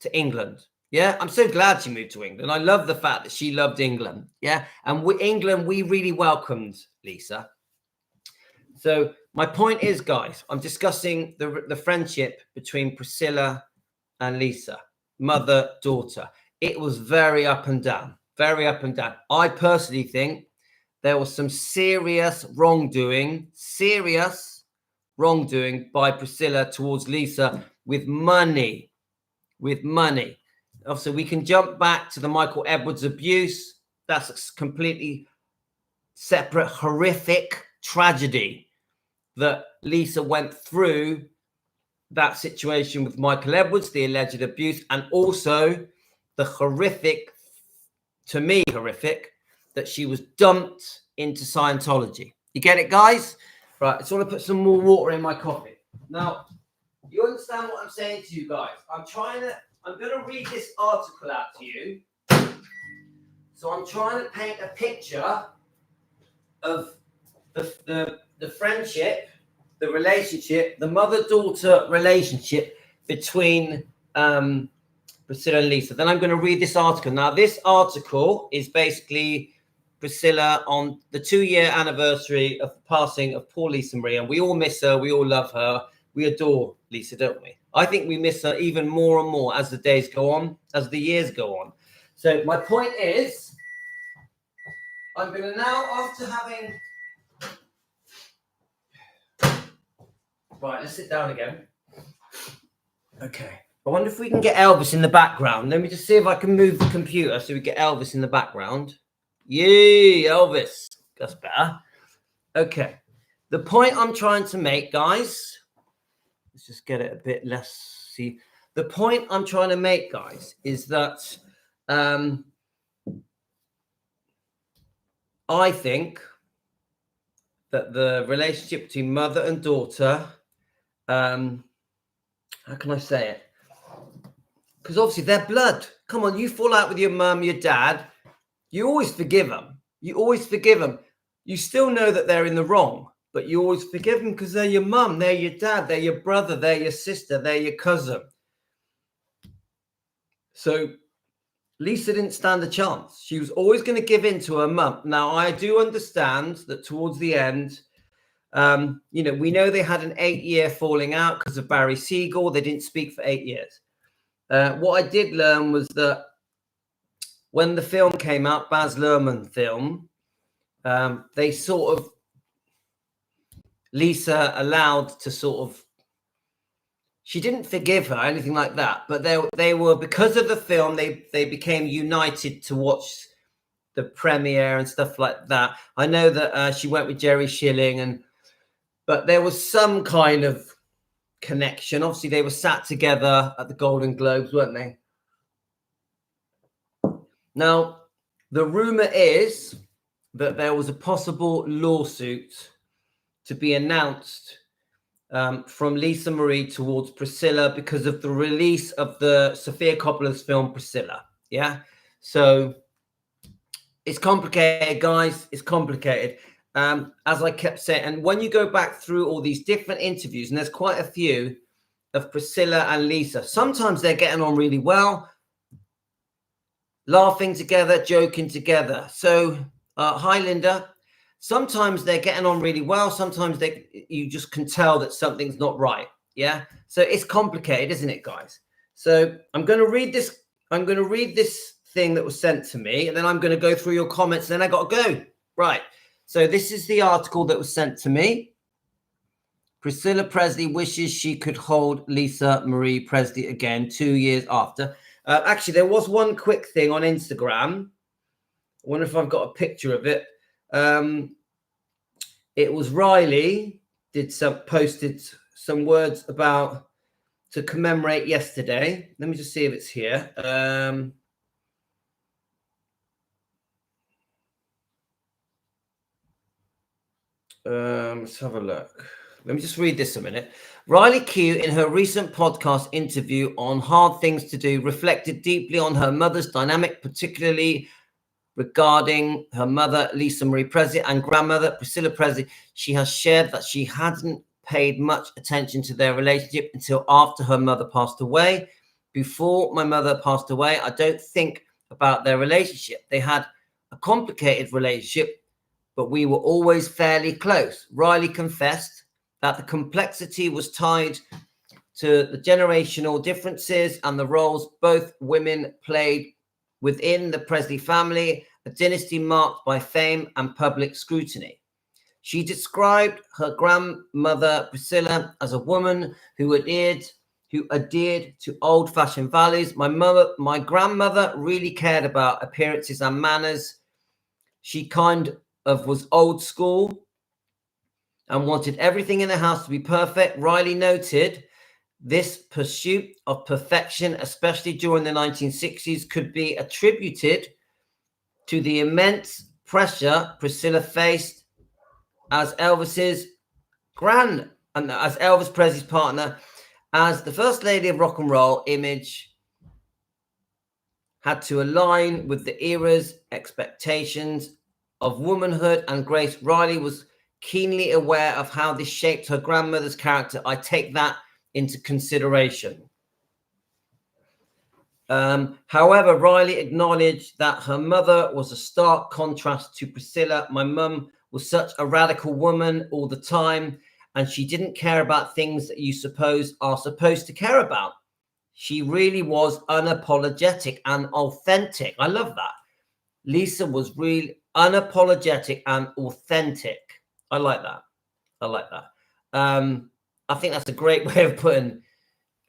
to England. Yeah, I'm so glad she moved to England. I love the fact that she loved England. Yeah, and England, we really welcomed Lisa. So my point is, guys, I'm discussing the friendship between Priscilla and Lisa, mother, daughter. It was very up and down, very up and down. I personally think there was some serious wrongdoing by Priscilla towards Lisa with money. Obviously, we can jump back to the Michael Edwards abuse. That's a completely separate, horrific tragedy that Lisa went through, that situation with Michael Edwards, the alleged abuse, and also the horrific, to me, horrific, that she was dumped into Scientology. You get it, guys? Right, I just want to put some more water in my coffee. Now, you understand what I'm saying to you guys? I'm going to read this article out to you. So I'm trying to paint a picture of the friendship, the relationship, the mother-daughter relationship between Priscilla and Lisa. Then I'm going to read this article. Now, this article is basically Priscilla on the 2-year anniversary of the passing of poor Lisa Marie. And we all miss her. We all love her. We adore Lisa, don't we? I think we miss her even more and more as the days go on, as the years go on. So my point is, I'm going to now, after having... Right, let's sit down again. Okay. I wonder if we can get Elvis in the background. Let me just see if I can move the computer so we get Elvis in the background. Yay, Elvis. That's better. Okay. The point I'm trying to make, guys, let's just get it a bit less. See, the point I'm trying to make, guys, is that I think that the relationship between mother and daughter, how can I say it? Because obviously they're blood. Come on, you fall out with your mum, your dad, you always forgive them. You still know that they're in the wrong, but you always forgive them because they're your mum, they're your dad, they're your brother, they're your sister, they're your cousin. So Lisa didn't stand a chance. She was always going to give in to her mum. Now, I do understand that towards the end, we know they had an 8-year falling out because of Barry Siegel. They didn't speak for 8 years. What I did learn was that when the film came out, Baz Luhrmann film, they sort of, Lisa allowed to sort of, she didn't forgive her, anything like that, but they were, because of the film, they became united to watch the premiere and stuff like that. I know that she went with Jerry Schilling, but there was some kind of connection. Obviously, they were sat together at the Golden Globes, weren't they? Now, the rumor is that there was a possible lawsuit to be announced from Lisa Marie towards Priscilla because of the release of the Sofia Coppola's film Priscilla. Yeah, so it's complicated, guys. It's complicated. As I kept saying, and when you go back through all these different interviews, and there's quite a few of Priscilla and Lisa, sometimes they're getting on really well, laughing together, joking together. So, hi, Linda. Sometimes they're getting on really well. Sometimes you just can tell that something's not right. Yeah. So it's complicated, isn't it, guys? So I'm going to read this. I'm going to read this thing that was sent to me, and then I'm going to go through your comments. And then I got to go. Right. So this is the article that was sent to me. Priscilla Presley wishes she could hold Lisa Marie Presley again 2 years after. Actually, there was one quick thing on Instagram. I wonder if I've got a picture of it. It was Riley posted some words about to commemorate yesterday. Let me just see if it's here. Let's have a look. Let me just read this a minute. Riley Q, in her recent podcast interview on Hard Things to Do, reflected deeply on her mother's dynamic, particularly regarding her mother, Lisa Marie Presley, and grandmother, Priscilla Presley. She has shared that she hadn't paid much attention to their relationship until after her mother passed away. Before my mother passed away, I don't think about their relationship. They had a complicated relationship, but we were always fairly close. Riley confessed that the complexity was tied to the generational differences and the roles both women played within the Presley family, a dynasty marked by fame and public scrutiny. She described her grandmother, Priscilla, as a woman who adhered to old-fashioned values. My grandmother really cared about appearances and manners. She kind of was old school and wanted everything in the house to be perfect. Riley noted this pursuit of perfection, especially during the 1960s, could be attributed to the immense pressure Priscilla faced as Elvis Presley's partner, as the First Lady of Rock and Roll. Image had to align with the era's expectations of womanhood and grace. Riley was keenly aware of how this shaped her grandmother's character. I take that into consideration. However, Riley acknowledged that her mother was a stark contrast to Priscilla. My mum was such a radical woman all the time, and she didn't care about things that you are supposed to care about. She really was unapologetic and authentic. I love that. Lisa was really unapologetic and authentic. I like that. I think that's a great way of putting,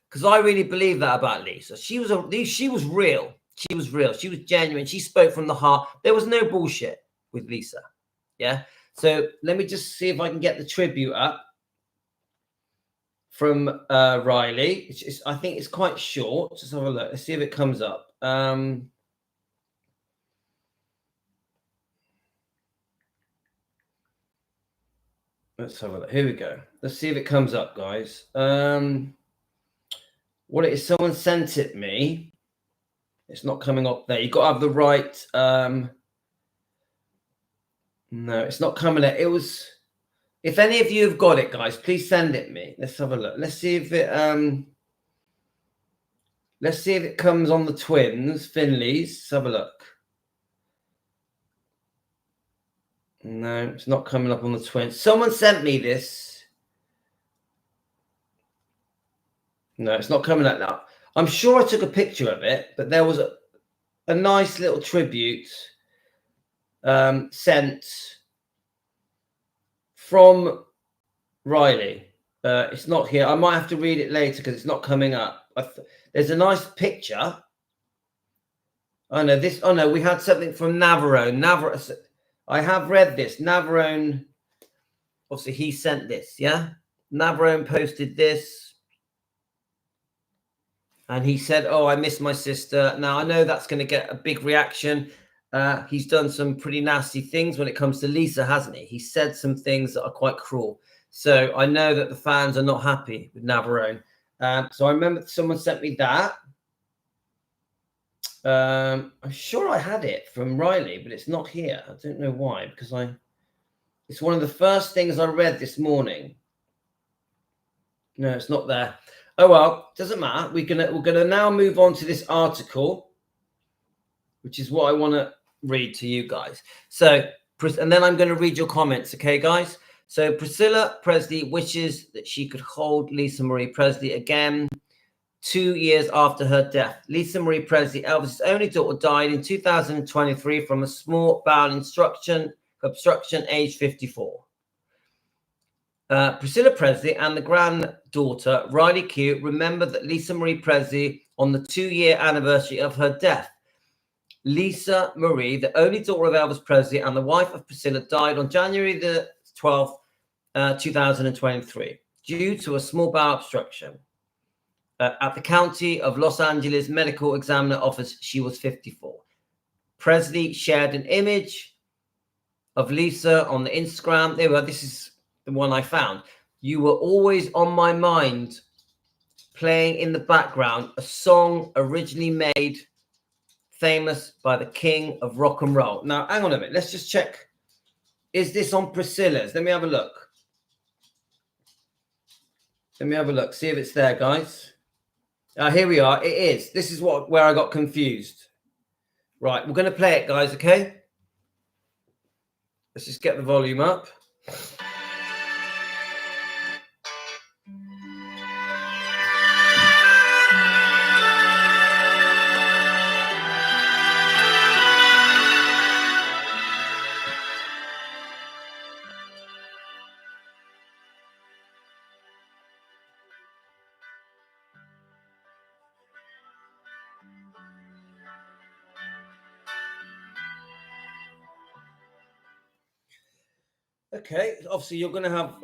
because I really believe that about Lisa. She was real. She was real. She was genuine. She spoke from the heart. There was no bullshit with Lisa. Yeah. So let me just see if I can get the tribute up from Riley. I think it's quite short. Just have a look. Let's see if it comes up. Let's have a look. Here we go. Let's see if it comes up, guys. What it is, someone sent it me. It's not coming up there. You've got to have the right. No, it's not coming up. It was. If any of you have got it, guys, please send it me. Let's have a look. Let's see if it. Let's see if it comes on the twins, Finleys. Let's have a look. No, it's not coming up on the twins. Someone sent me this. No, it's not coming up now. I'm sure I took a picture of it, but there was a nice little tribute sent from Riley. It's not here. I might have to read it later because it's not coming up. There's a nice picture. Oh no, this. Oh no, we had something from Navarone. I have read this. Navarone, obviously he sent this, yeah? Navarone posted this. And he said, oh, I miss my sister. Now, I know that's going to get a big reaction. He's done some pretty nasty things when it comes to Lisa, hasn't he? He said some things that are quite cruel. So I know that the fans are not happy with Navarone. So I remember someone sent me that. I'm sure I had it from Riley, but it's not here. I don't know why, because it's one of the first things I read this morning. No, it's not there. Oh well, doesn't matter. We're gonna now move on to this article, which is what I want to read to you guys. So, and then I'm going to read your comments, okay, guys? So Priscilla Presley wishes that she could hold Lisa Marie Presley again 2 years after her death. Lisa Marie Presley, Elvis' only daughter, died in 2023 from a small bowel obstruction, age 54. Priscilla Presley and the granddaughter, Riley Q, remember that Lisa Marie Presley on the 2-year anniversary of her death. Lisa Marie, the only daughter of Elvis Presley and the wife of Priscilla, died on January the 12th, 2023, due to a small bowel obstruction. At the County of Los Angeles Medical Examiner Office, she was 54. Presley shared an image of Lisa on the Instagram. There we go. This is the one I found. You were always on my mind, playing in the background, a song originally made famous by the king of rock and roll. Now, hang on a minute. Let's just check. Is this on Priscilla's? Let me have a look. Let me have a look. See if it's there, guys. Here we are. It is. This is where I got confused. Right. We're going to play it, guys. Okay. Let's just get the volume up. Okay, obviously you're going to have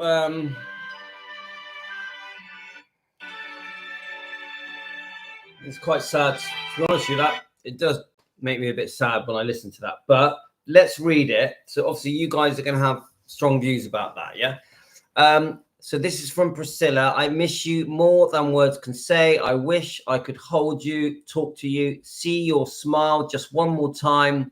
it's quite sad, to be honest with you. That it does make me a bit sad when I listen to that, but let's read it. So obviously you guys are going to have strong views about that. Yeah. So this is from Priscilla. I miss you more than words can say. I wish I could hold you, talk to you, see your smile just one more time.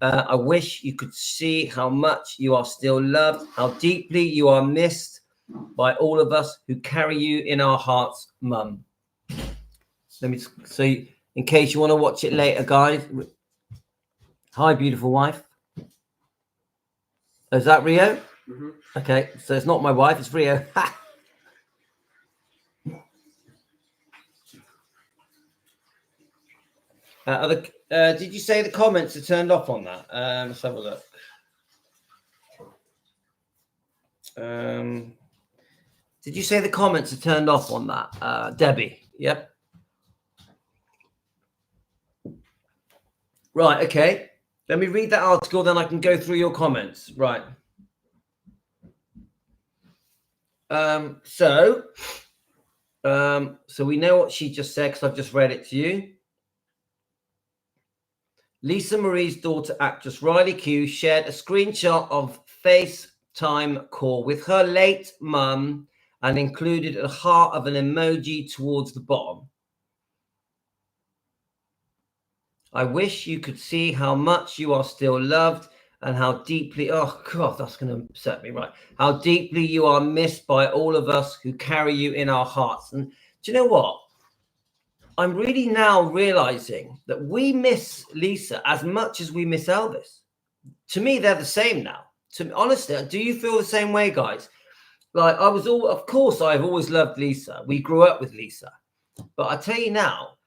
I wish you could see how much you are still loved, how deeply you are missed by all of us who carry you in our hearts, Mum. So in case you want to watch it later, guys. Hi, beautiful wife. Is that Rio? Mm-hmm. Okay, so it's not my wife, it's Rio. Did you say the comments are turned off on that? Let's have a look. Did you say the comments are turned off on that? Debbie, yep. Right, okay. Let me read that article, then I can go through your comments. Right. So we know what she just said because I've just read it to you. Lisa Marie's daughter, actress Riley Q, shared a screenshot of FaceTime call with her late mum and included a heart of an emoji towards the bottom. I wish you could see how much you are still loved and how deeply, oh God, that's going to upset me, right? How deeply you are missed by all of us who carry you in our hearts. And do you know what? I'm really now realizing that we miss Lisa as much as we miss Elvis. To me, they're the same now. Honestly, do you feel the same way, guys? Like of course, I've always loved Lisa. We grew up with Lisa. But I tell you now,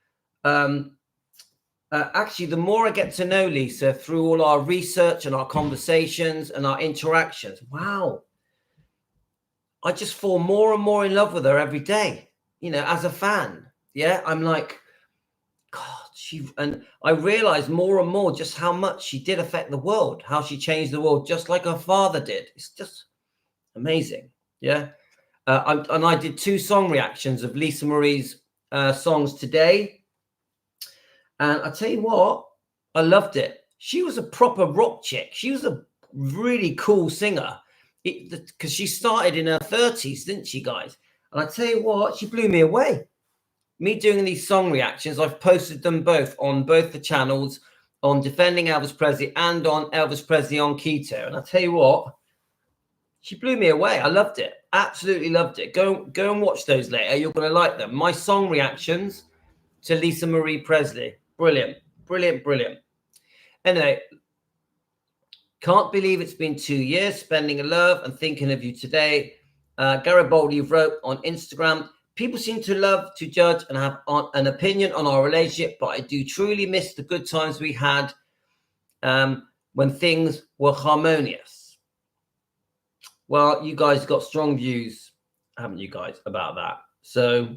actually, the more I get to know Lisa through all our research and our conversations and our interactions, wow, I just fall more and more in love with her every day, as a fan. Yeah, I'm like, God, and I realize more and more just how much she did affect the world, how she changed the world, just like her father did. It's just amazing. Yeah. And I did 2 song reactions of Lisa Marie's songs today. And I tell you what, I loved it. She was a proper rock chick. She was a really cool singer. because she started in her 30s, didn't she, guys? And I tell you what, she blew me away. Me doing these song reactions, I've posted them both on both the channels, on Defending Elvis Presley and on Elvis Presley on Keto. And I tell you what, she blew me away. I loved it. Absolutely loved it. Go and watch those later. You're going to like them. My song reactions to Lisa Marie Presley. Brilliant. Brilliant. Brilliant. Anyway, can't believe it's been 2 years spending a love and thinking of you today. Garibaldi wrote on Instagram, people seem to love to judge and have an opinion on our relationship, but I do truly miss the good times we had when things were harmonious. Well, you guys got strong views, haven't you guys, about that? So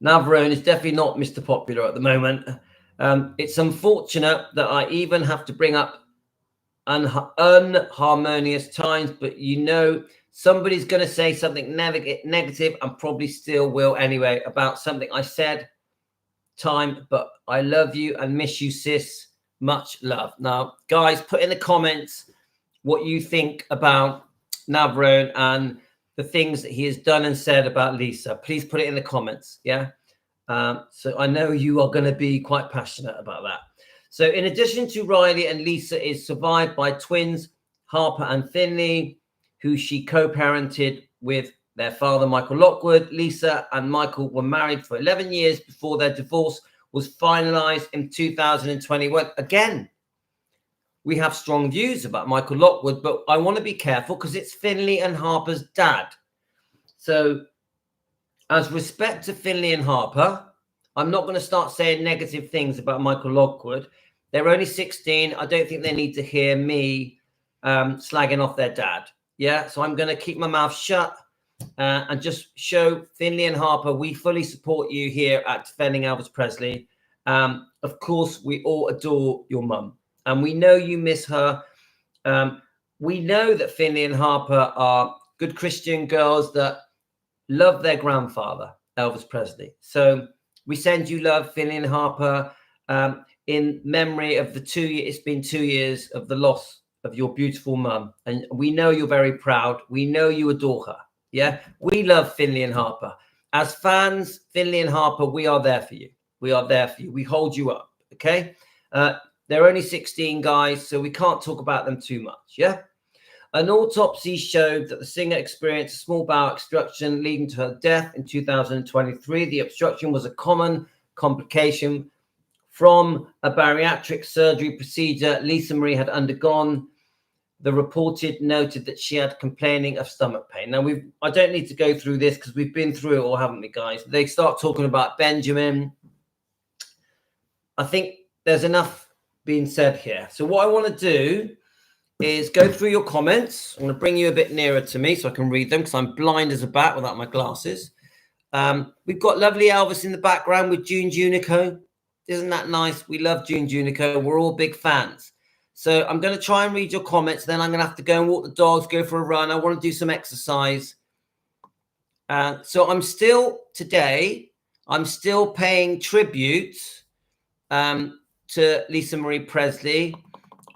Navarone is definitely not Mr. Popular at the moment. It's unfortunate that I even have to bring up unharmonious times, but you know somebody's going to say something negative and probably still will anyway about something I said. But I love you and miss you, sis. Much love. Now, guys, put in the comments what you think about Navarone and the things that he has done and said about Lisa. Please put it in the comments. Yeah. So I know you are going to be quite passionate about that. So in addition to Riley, and Lisa is survived by twins, Harper and Finley, who she co-parented with their father, Michael Lockwood. Lisa and Michael were married for 11 years before their divorce was finalized in 2021. Again, we have strong views about Michael Lockwood, but I want to be careful because it's Finley and Harper's dad. So as respect to Finley and Harper, I'm not going to start saying negative things about Michael Lockwood. They're only 16. I don't think they need to hear me slagging off their dad. Yeah, so I'm going to keep my mouth shut and just show Finley and Harper, we fully support you here at Defending Elvis Presley. Of course, we all adore your mum, and we know you miss her. We know that Finley and Harper are good Christian girls that love their grandfather, Elvis Presley. So we send you love, Finley and Harper, in memory of the 2 years. It's been 2 years of the loss of your beautiful mum. And we know you're very proud. We know you adore her. Yeah, we love Finley and Harper. As fans, Finley and Harper, we are there for you. We are there for you. We hold you up. Okay. They're only 16 guys, so we can't talk about them too much. Yeah. An autopsy showed that the singer experienced a small bowel obstruction leading to her death in 2023. The obstruction was a common complication from a bariatric surgery procedure Lisa Marie had undergone. The reported noted that she had complaining of stomach pain. Now, I don't need to go through this because we've been through it all, haven't we, guys? They start talking about Benjamin. I think there's enough being said here. So what I want to do is go through your comments. I'm going to bring you a bit nearer to me so I can read them because I'm blind as a bat without my glasses. We've got lovely Elvis in the background with June Junico. Isn't that nice? We love June Junico. We're all big fans. So I'm going to try and read your comments. Then I'm going to have to go and walk the dogs, go for a run. I want to do some exercise. So I'm still paying tribute to Lisa Marie Presley.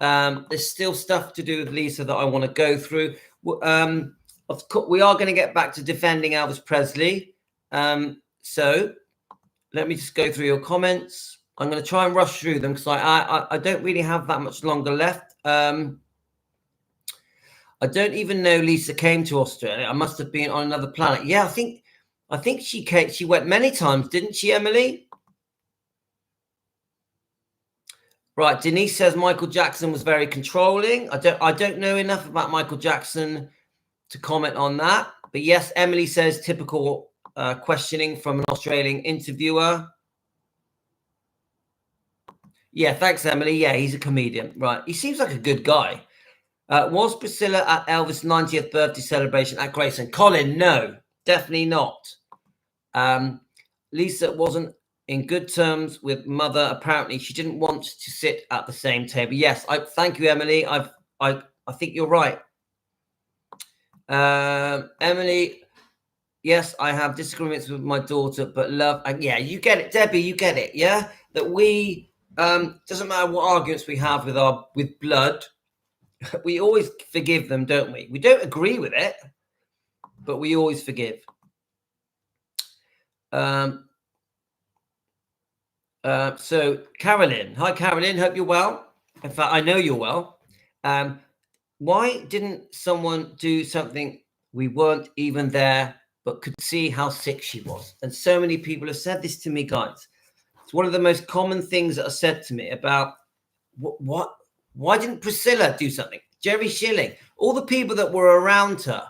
There's still stuff to do with Lisa that I want to go through. Of course, we are going to get back to Defending Elvis Presley. So let me just go through your comments. I'm going to try and rush through them because I don't really have that much longer left. I don't even know Lisa came to Australia. I must have been on another planet. Yeah, I think she came. She went many times, didn't she, Emily? Right, Denise says Michael Jackson was very controlling. I don't know enough about Michael Jackson to comment on that. But yes, Emily says typical questioning from an Australian interviewer. Yeah, thanks, Emily. Yeah, he's a comedian. Right, he seems like a good guy. Was Priscilla at Elvis' 90th birthday celebration at Graceland? Colin, no, definitely not. Lisa wasn't in good terms with mother. Apparently, she didn't want to sit at the same table. Yes, thank you, Emily. I think you're right. Emily, yes, I have disagreements with my daughter, but love. And yeah, you get it, Debbie. You get it. Yeah, that we doesn't matter what arguments we have with blood. We always forgive them, don't we? We don't agree with it, but we always forgive. So Carolyn, hi Carolyn, hope you're well. In fact, I know you're well. Why didn't someone do something? We weren't even there, but could see how sick she was. And so many people have said this to me, guys. It's one of the most common things that are said to me about what why didn't Priscilla do something? Jerry Schilling, all the people that were around her.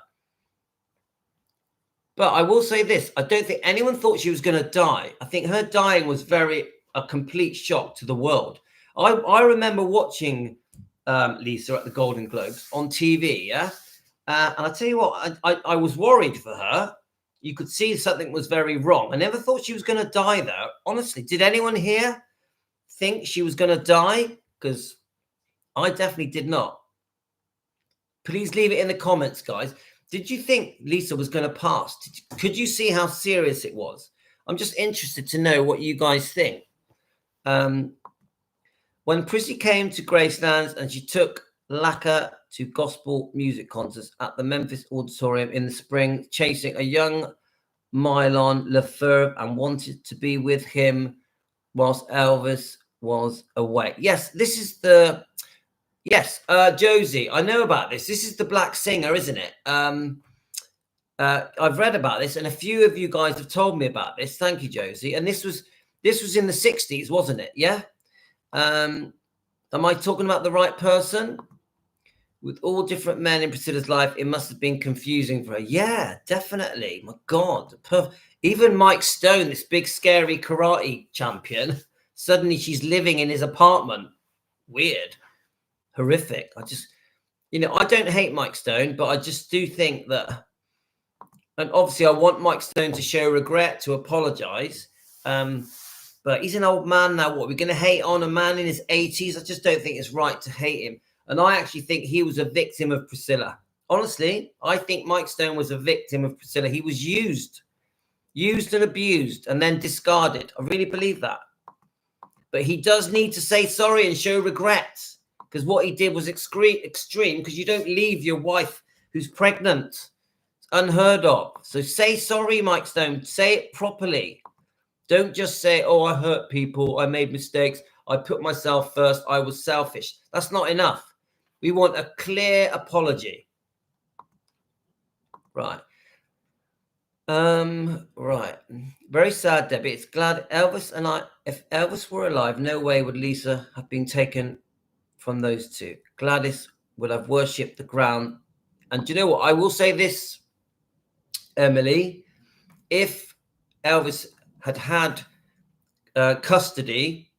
But I will say this, I don't think anyone thought she was going to die. I think her dying was a complete shock to the world. I remember watching Lisa at the Golden Globes on TV, yeah? And I tell you what, I was worried for her. You could see something was very wrong. I never thought she was going to die, though. Honestly, did anyone here think she was going to die? Because I definitely did not. Please leave it in the comments, guys. Did you think Lisa was going to pass? Could you see how serious it was? I'm just interested to know what you guys think. When Prissy came to Gracelands and she took Lacquer to gospel music concerts at the Memphis Auditorium in the spring, chasing a young Mylon Lefebvre and wanted to be with him whilst Elvis was away. Yes, this is the... Yes, Josie, I know about this. This is the black singer, isn't it? I've read about this, and a few of you guys have told me about this. Thank you, Josie. And this was in the 60s, wasn't it? Yeah. Am I talking about the right person? With all different men in Priscilla's life, it must have been confusing for her. Yeah, definitely. My God. Even Mike Stone, this big, scary karate champion, suddenly she's living in his apartment. Weird. Horrific. I just, I don't hate Mike Stone, but I just do think that, and obviously I want Mike Stone to show regret, to apologize. But he's an old man now. What, we're going to hate on a man in his 80s? I just don't think it's right to hate him. And I actually think he was a victim of Priscilla. Honestly, I think Mike Stone was a victim of Priscilla. He was used and abused and then discarded. I really believe that. But he does need to say sorry and show regret, because what he did was extreme, because you don't leave your wife who's pregnant. It's unheard of. So say sorry, Mike Stone. Say it properly. Don't just say, oh, I hurt people. I made mistakes. I put myself first. I was selfish. That's not enough. We want a clear apology. Right. Right. Very sad, Debbie. It's glad Elvis and I, if Elvis were alive, no way would Lisa have been taken from those two. Gladys would have worshipped the ground. And do you know what? I will say this, Emily. If Elvis had custody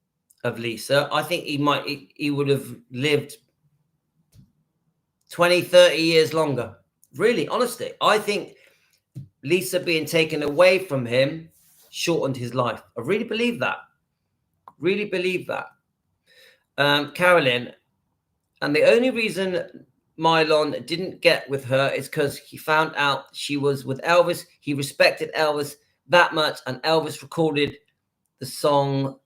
of Lisa, I think he would have lived 20, 30 years longer. Really, honestly. I think Lisa being taken away from him shortened his life. I really believe that. Really believe that. Carolyn, and the only reason Mylon didn't get with her is because he found out she was with Elvis. He respected Elvis that much, and Elvis recorded the song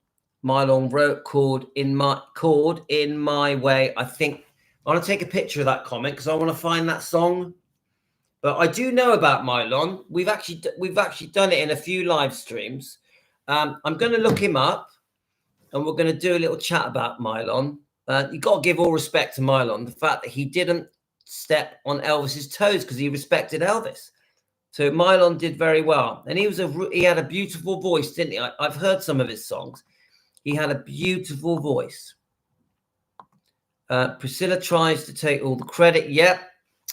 Mylon wrote called In My Way. I think I want to take a picture of that comment because I want to find that song. But I do know about Mylon. We've actually done it in a few live streams. I'm going to look him up, and we're going to do a little chat about Mylon. You got to give all respect to Mylon. The fact that he didn't step on Elvis's toes because he respected Elvis. So Mylon did very well, and he had a beautiful voice, didn't he? I've heard some of his songs. He had a beautiful voice. Priscilla tries to take all the credit. Yep.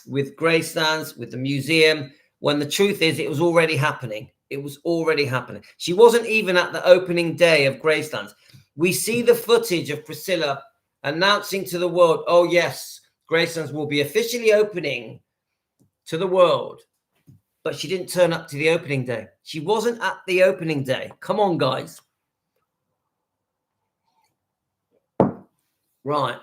With Gracelands, with the museum, when the truth is it was already happening. It was already happening. She wasn't even at the opening day of Gracelands. We see the footage of Priscilla announcing to the world, oh yes, Gracelands will be officially opening to the world. But she didn't turn up to the opening day. She wasn't at the opening day. Come on, guys. Right.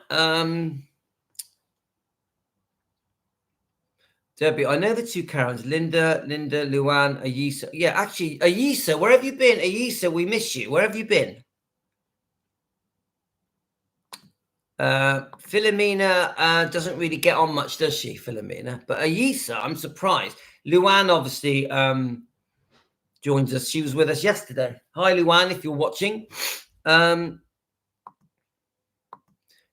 Debbie, I know the two Karens, Linda, Luann, Ayisa. Yeah, actually, Ayisa, where have you been? Ayisa, we miss you. Where have you been? Philomena doesn't really get on much, does she, Philomena? But Ayisa, I'm surprised. Luan obviously joins us. She was with us yesterday. Hi, Luan, if you're watching.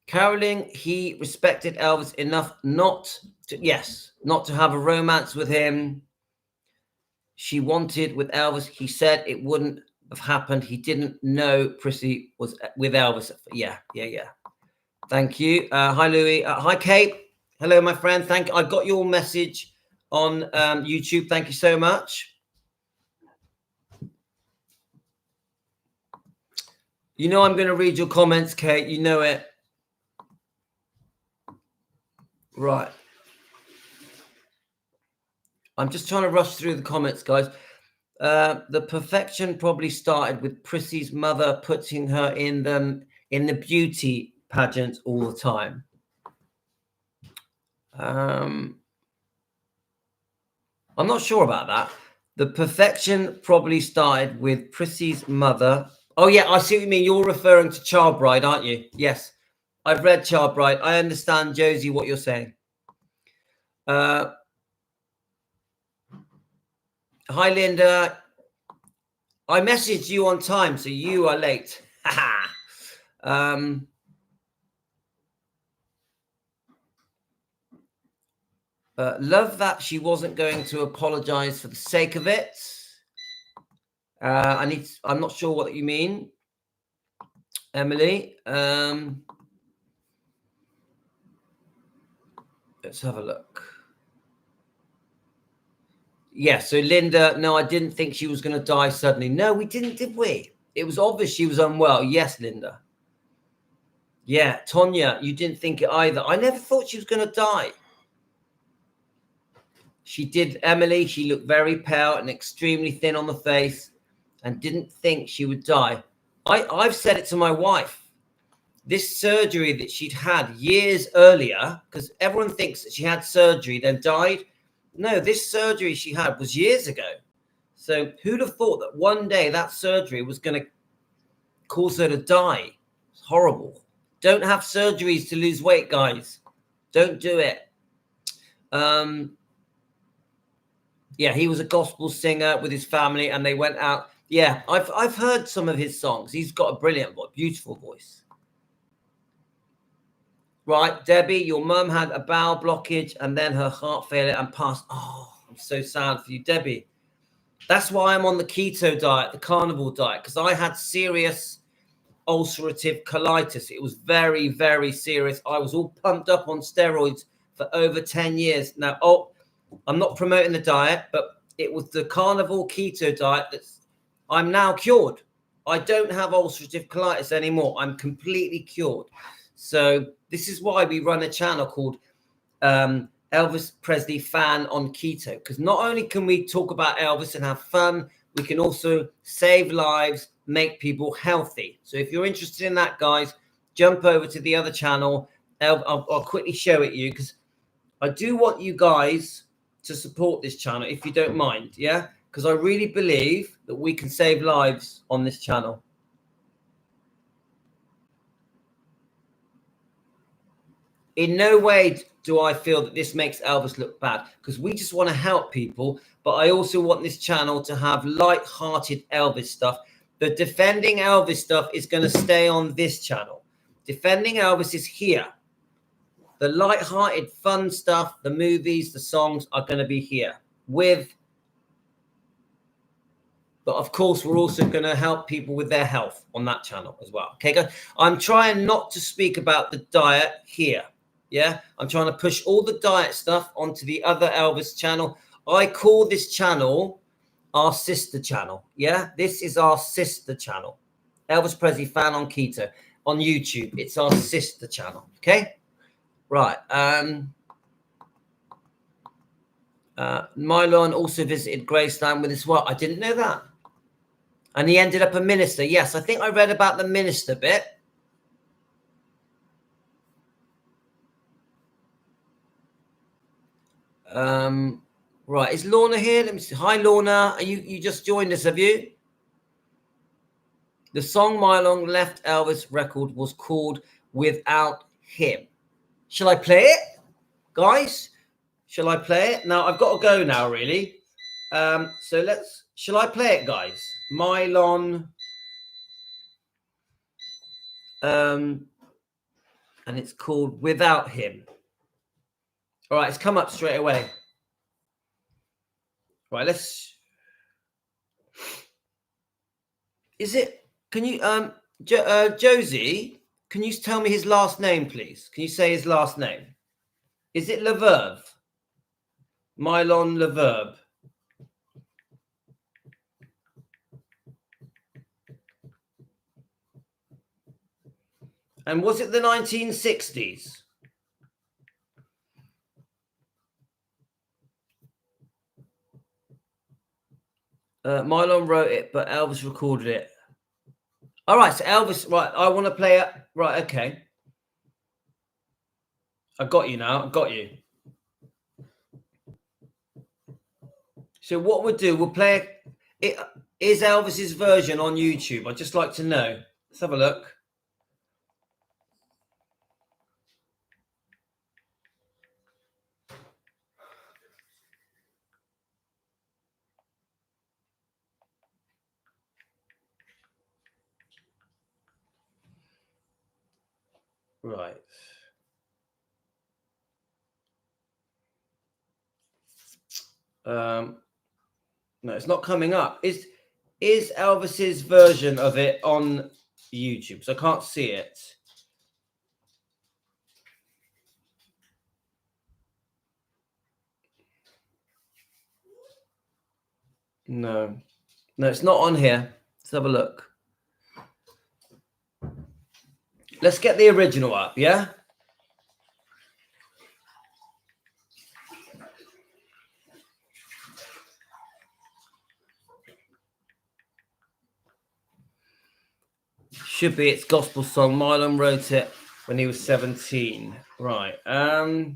Caroline, he respected Elvis enough not to have a romance with him. She wanted with Elvis. He said it wouldn't have happened. He didn't know Prissy was with Elvis. Yeah. Thank you. Hi, Louis. Hi, Kate. Hello, my friend. Thank you. I got your message on YouTube. Thank you so much. You know I'm going to read your comments, Kate. You know it. Right. I'm just trying to rush through the comments, guys. The perfection probably started with Prissy's mother putting her in the beauty pageant all the time. I'm not sure about that. The perfection probably started with Prissy's mother. Oh yeah, I see what you mean. You're referring to Child Bride, aren't you? Yes, I've read Child Bride. I understand, Josie, what you're saying. Hi, Linda. I messaged you on time, so you are late. Love that she wasn't going to apologize for the sake of it. I'm not sure what you mean, Emily. Let's have a look. Yeah, so Linda, no, I didn't think she was going to die suddenly. No, we didn't, did we? It was obvious she was unwell. Yes, Linda. Yeah, Tonya, you didn't think it either. I never thought she was going to die. She did, Emily. She looked very pale and extremely thin on the face and didn't think she would die. I've said it to my wife. This surgery that she'd had years earlier, because everyone thinks that she had surgery, then died. No, this surgery she had was years ago. So who'd have thought that one day that surgery was going to cause her to die? It's horrible. Don't have surgeries to lose weight, guys. Don't do it. Yeah, he was a gospel singer with his family, and they went out. Yeah, I've heard some of his songs. He's got a brilliant voice, beautiful voice. Right, Debbie, your mum had a bowel blockage and then her heart failure and passed. Oh, I'm so sad for you, Debbie. That's why I'm on the keto diet, the carnivore diet, because I had serious ulcerative colitis. It was very, very serious. I was all pumped up on steroids for over 10 years. Now, I'm not promoting the diet, but it was the carnivore keto diet I'm now cured. I don't have ulcerative colitis anymore. I'm completely cured. So this is why we run a channel called Elvis Presley Fan on Keto, because not only can we talk about Elvis and have fun, we can also save lives, make people healthy. So if you're interested in that, guys, jump over to the other channel. I'll quickly show it you, because I do want you guys to support this channel, if you don't mind, yeah? Because I really believe that we can save lives on this channel. In no way do I feel that this makes Elvis look bad, because we just want to help people. But I also want this channel to have light-hearted Elvis stuff. The Defending Elvis stuff is going to stay on this channel. Defending Elvis is here. The light-hearted, fun stuff, the movies, the songs are going to be here. But of course, we're also going to help people with their health on that channel as well. Okay, guys? I'm trying not to speak about the diet here. Yeah, I'm trying to push all the diet stuff onto the other Elvis channel. I call this channel our sister channel. Yeah, this is our sister channel. Elvis Presley Fan on Keto on YouTube. It's our sister channel. Okay, right. Mylon also visited Graceland with his wife. I didn't know that. And he ended up a minister. Yes, I think I read about the minister bit. Right, is Lorna here? Let me see. Hi, Lorna. Are you just joined us, have you? The song My Long Left Elvis record was called Without him. Shall I play it, guys? Shall I play it? Now, I've got to go now, really. Shall I play it, guys? Mylon. And it's called Without Him. All right, it's come up straight away. Right, is it, can you, Josie, can you tell me his last name, please? Can you say his last name? Is it Leverve? Mylon Leverve. And was it the 1960s? Mylon wrote it, but Elvis recorded it. All right, so Elvis, right, I want to play it. Right, okay. I got you now. I got you. So what we'll do, we'll play it. Is Elvis's version on YouTube? I'd just like to know. Let's have a look. Right. No, it's not coming up. Is Elvis's version of it on YouTube? So I can't see it. No, it's not on here. Let's have a look. Let's get the original up, yeah? Should be its gospel song. Mylon wrote it when he was 17. Right. There's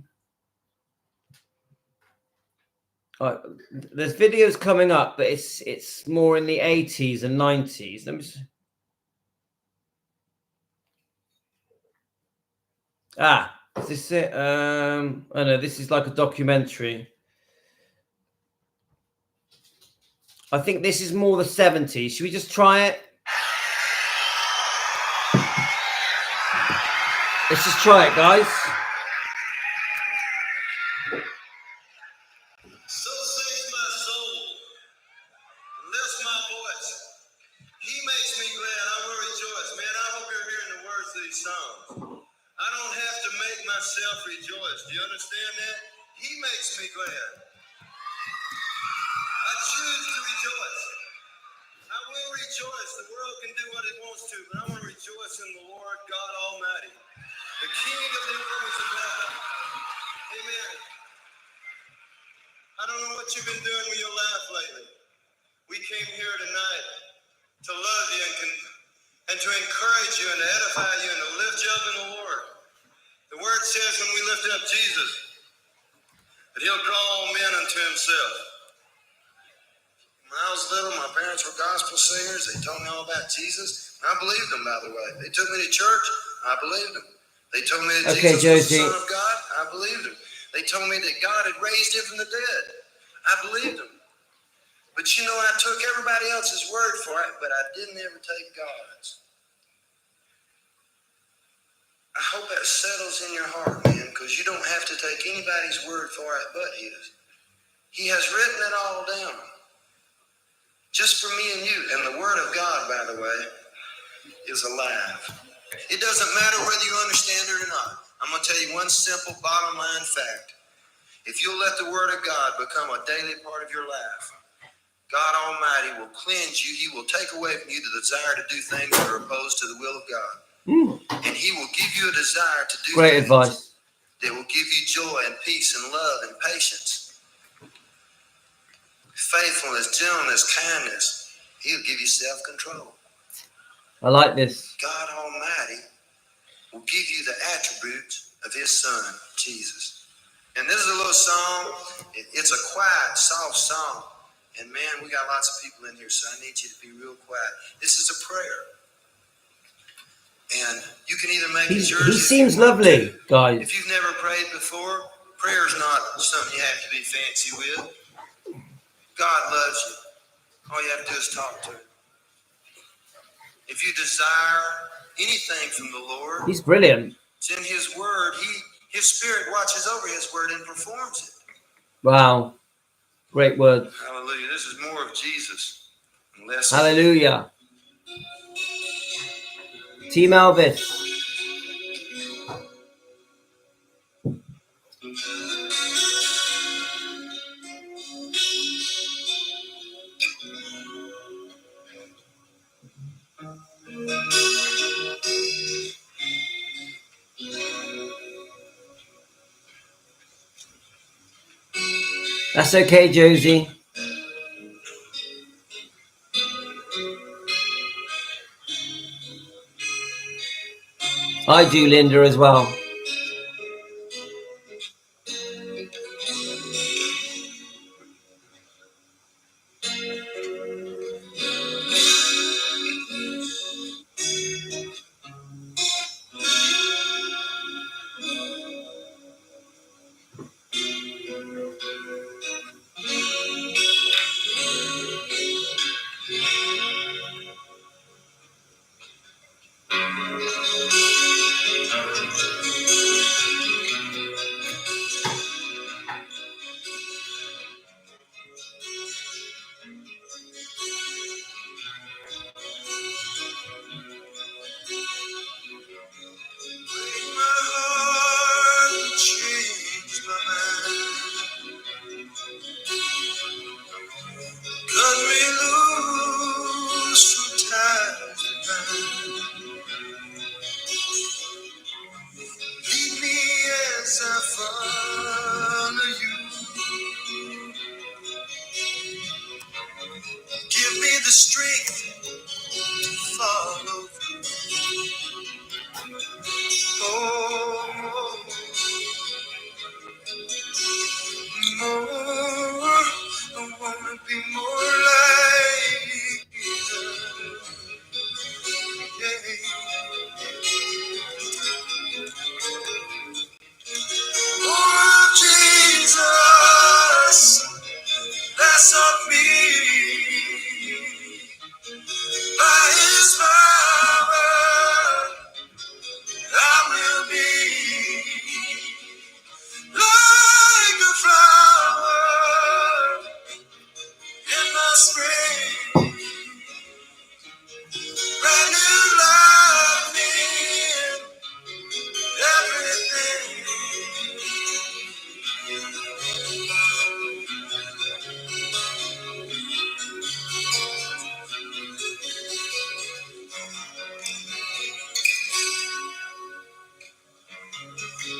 videos coming up, but it's more in the 80s and 90s. Let me see. Is this it? Oh no, this is like a documentary. I think this is more the 70s. Should we just try it? Let's just try it, guys. So sings my soul, lifts my voice. He makes me glad. I will rejoice. Man, I hope you're hearing the words of these songs. I don't have to make myself rejoice. Do you understand that? He makes me glad. I choose to rejoice. I will rejoice. The world can do what it wants to, but I want to rejoice in the Lord God Almighty, the King of the armies of heaven. Amen. I don't know what you've been doing with your life lately. We came here tonight to love you and to encourage you and to edify you and to lift you up in the Lord. The word says when we lift up Jesus, that he'll draw all men unto himself. When I was little, my parents were gospel singers. They told me all about Jesus. And I believed them, by the way. They took me to church. I believed them. They told me that Jesus was the Son of God. I believed them. They told me that God had raised him from the dead. I believed them. But you know, I took everybody else's word for it, but I didn't ever take God's. I hope that settles in your heart, man, because you don't have to take anybody's word for it but his. He has written it all down. Just for me and you. And the word of God, by the way, is alive. It doesn't matter whether you understand it or not. I'm going to tell you one simple bottom line fact. If you'll let the word of God become a daily part of your life, God Almighty will cleanse you. He will take away from you the desire to do things that are opposed to the will of God. And he will give you a desire to do Great things advice. that will give you joy and peace and love and patience, faithfulness, gentleness, kindness. He'll give you self-control. I like this. God Almighty will give you the attributes of his son, Jesus. And this is a little song. It's a quiet, soft song. And man, we got lots of people in here, so I need you to be real quiet. This is a prayer. And you can either make it He yours. seems lovely, guys. If you've never prayed before, prayer's not something you have to be fancy with. God loves you. All you have to do is talk to him. If you desire anything from the Lord, He's brilliant. it's in his word. His spirit watches over his word and performs it. Wow. Great words. Hallelujah. This is more of Jesus. And less Hallelujah. Team Elvis. That's okay, Josie. I do, Linda, as well. give me the strength to follow through. Oh, more. I want to be more like Jesus. Oh, Jesus, less of me. By his power, I will be like a flower in the spring. Brand new life in everything.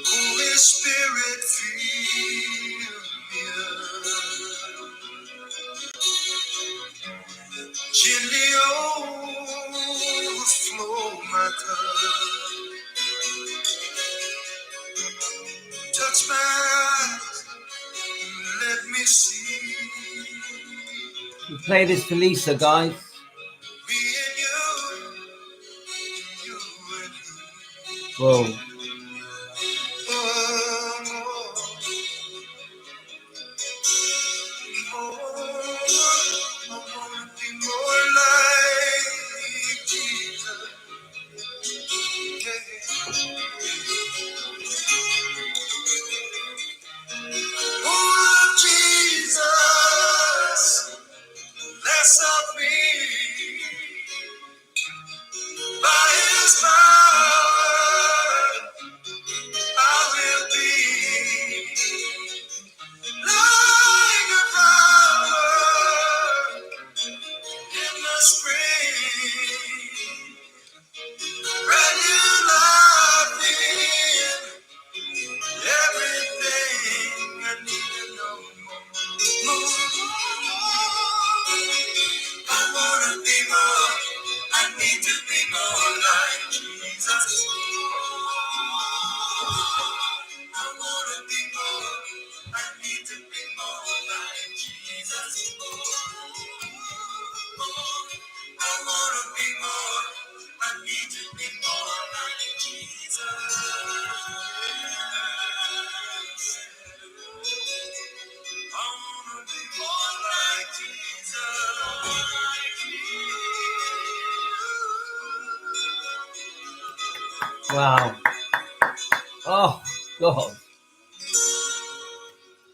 Holy Spirit, fill me up. Gently overflow my cup. Touch my eyes, let me see. We play this for Lisa, guys. Me and you and me. Whoa. I wanna be more like Jesus. Oh, Jesus, less of me. By his power, Wow. Oh, God.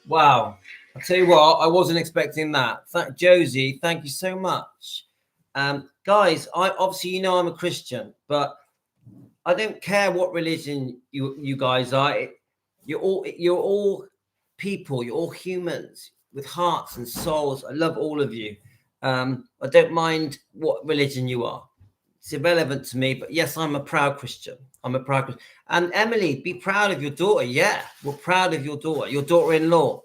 Wow. I'll tell you what, I wasn't expecting that. Josie, thank you so much. Guys, obviously, you know I'm a Christian, but I don't care what religion you guys are. You're all people. You're all humans with hearts and souls. I love all of you. I don't mind what religion you are. It's irrelevant to me. But yes, I'm a proud Christian. I'm a proud Christian. And Emily, be proud of your daughter. Yeah, we're proud of your daughter-in-law.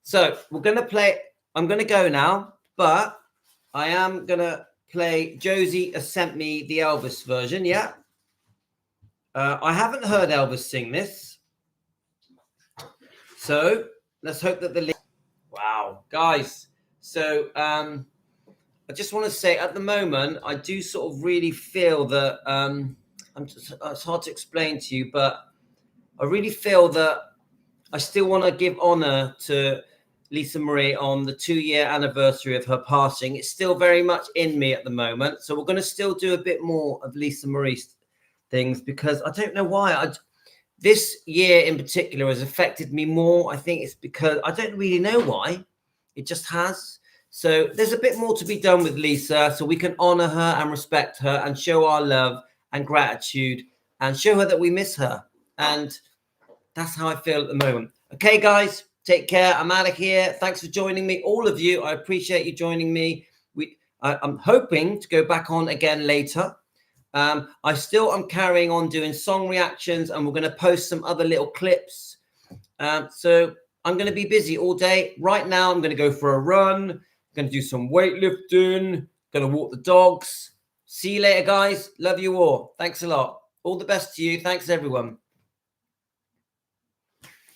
So we're going to play. I'm going to go now, but I am going to play. Josie has sent me the Elvis version. Yeah. I haven't heard Elvis sing this. So let's hope that the... Wow, guys. So I just want to say at the moment, I do sort of really feel that it's hard to explain to you, but I really feel that I still want to give honor to Lisa Marie on the 2-year anniversary of her passing. It's still very much in me at the moment. So we're going to still do a bit more of Lisa Marie's things because I don't know why. This year in particular has affected me more. I think it's because I don't really know why. It just has. So there's a bit more to be done with Lisa so we can honor her and respect her and show our love and gratitude and show her that we miss her. And that's how I feel at the moment. Okay, guys, take care. I'm out of here. Thanks for joining me. All of you, I appreciate you joining me. I'm hoping to go back on again later. I'm carrying on doing song reactions and we're going to post some other little clips. So I'm going to be busy all day. Right now, I'm going to go for a run. I'm going to do some weightlifting. Going to walk the dogs. See you later, guys. Love you all. Thanks a lot. All the best to you. Thanks, everyone.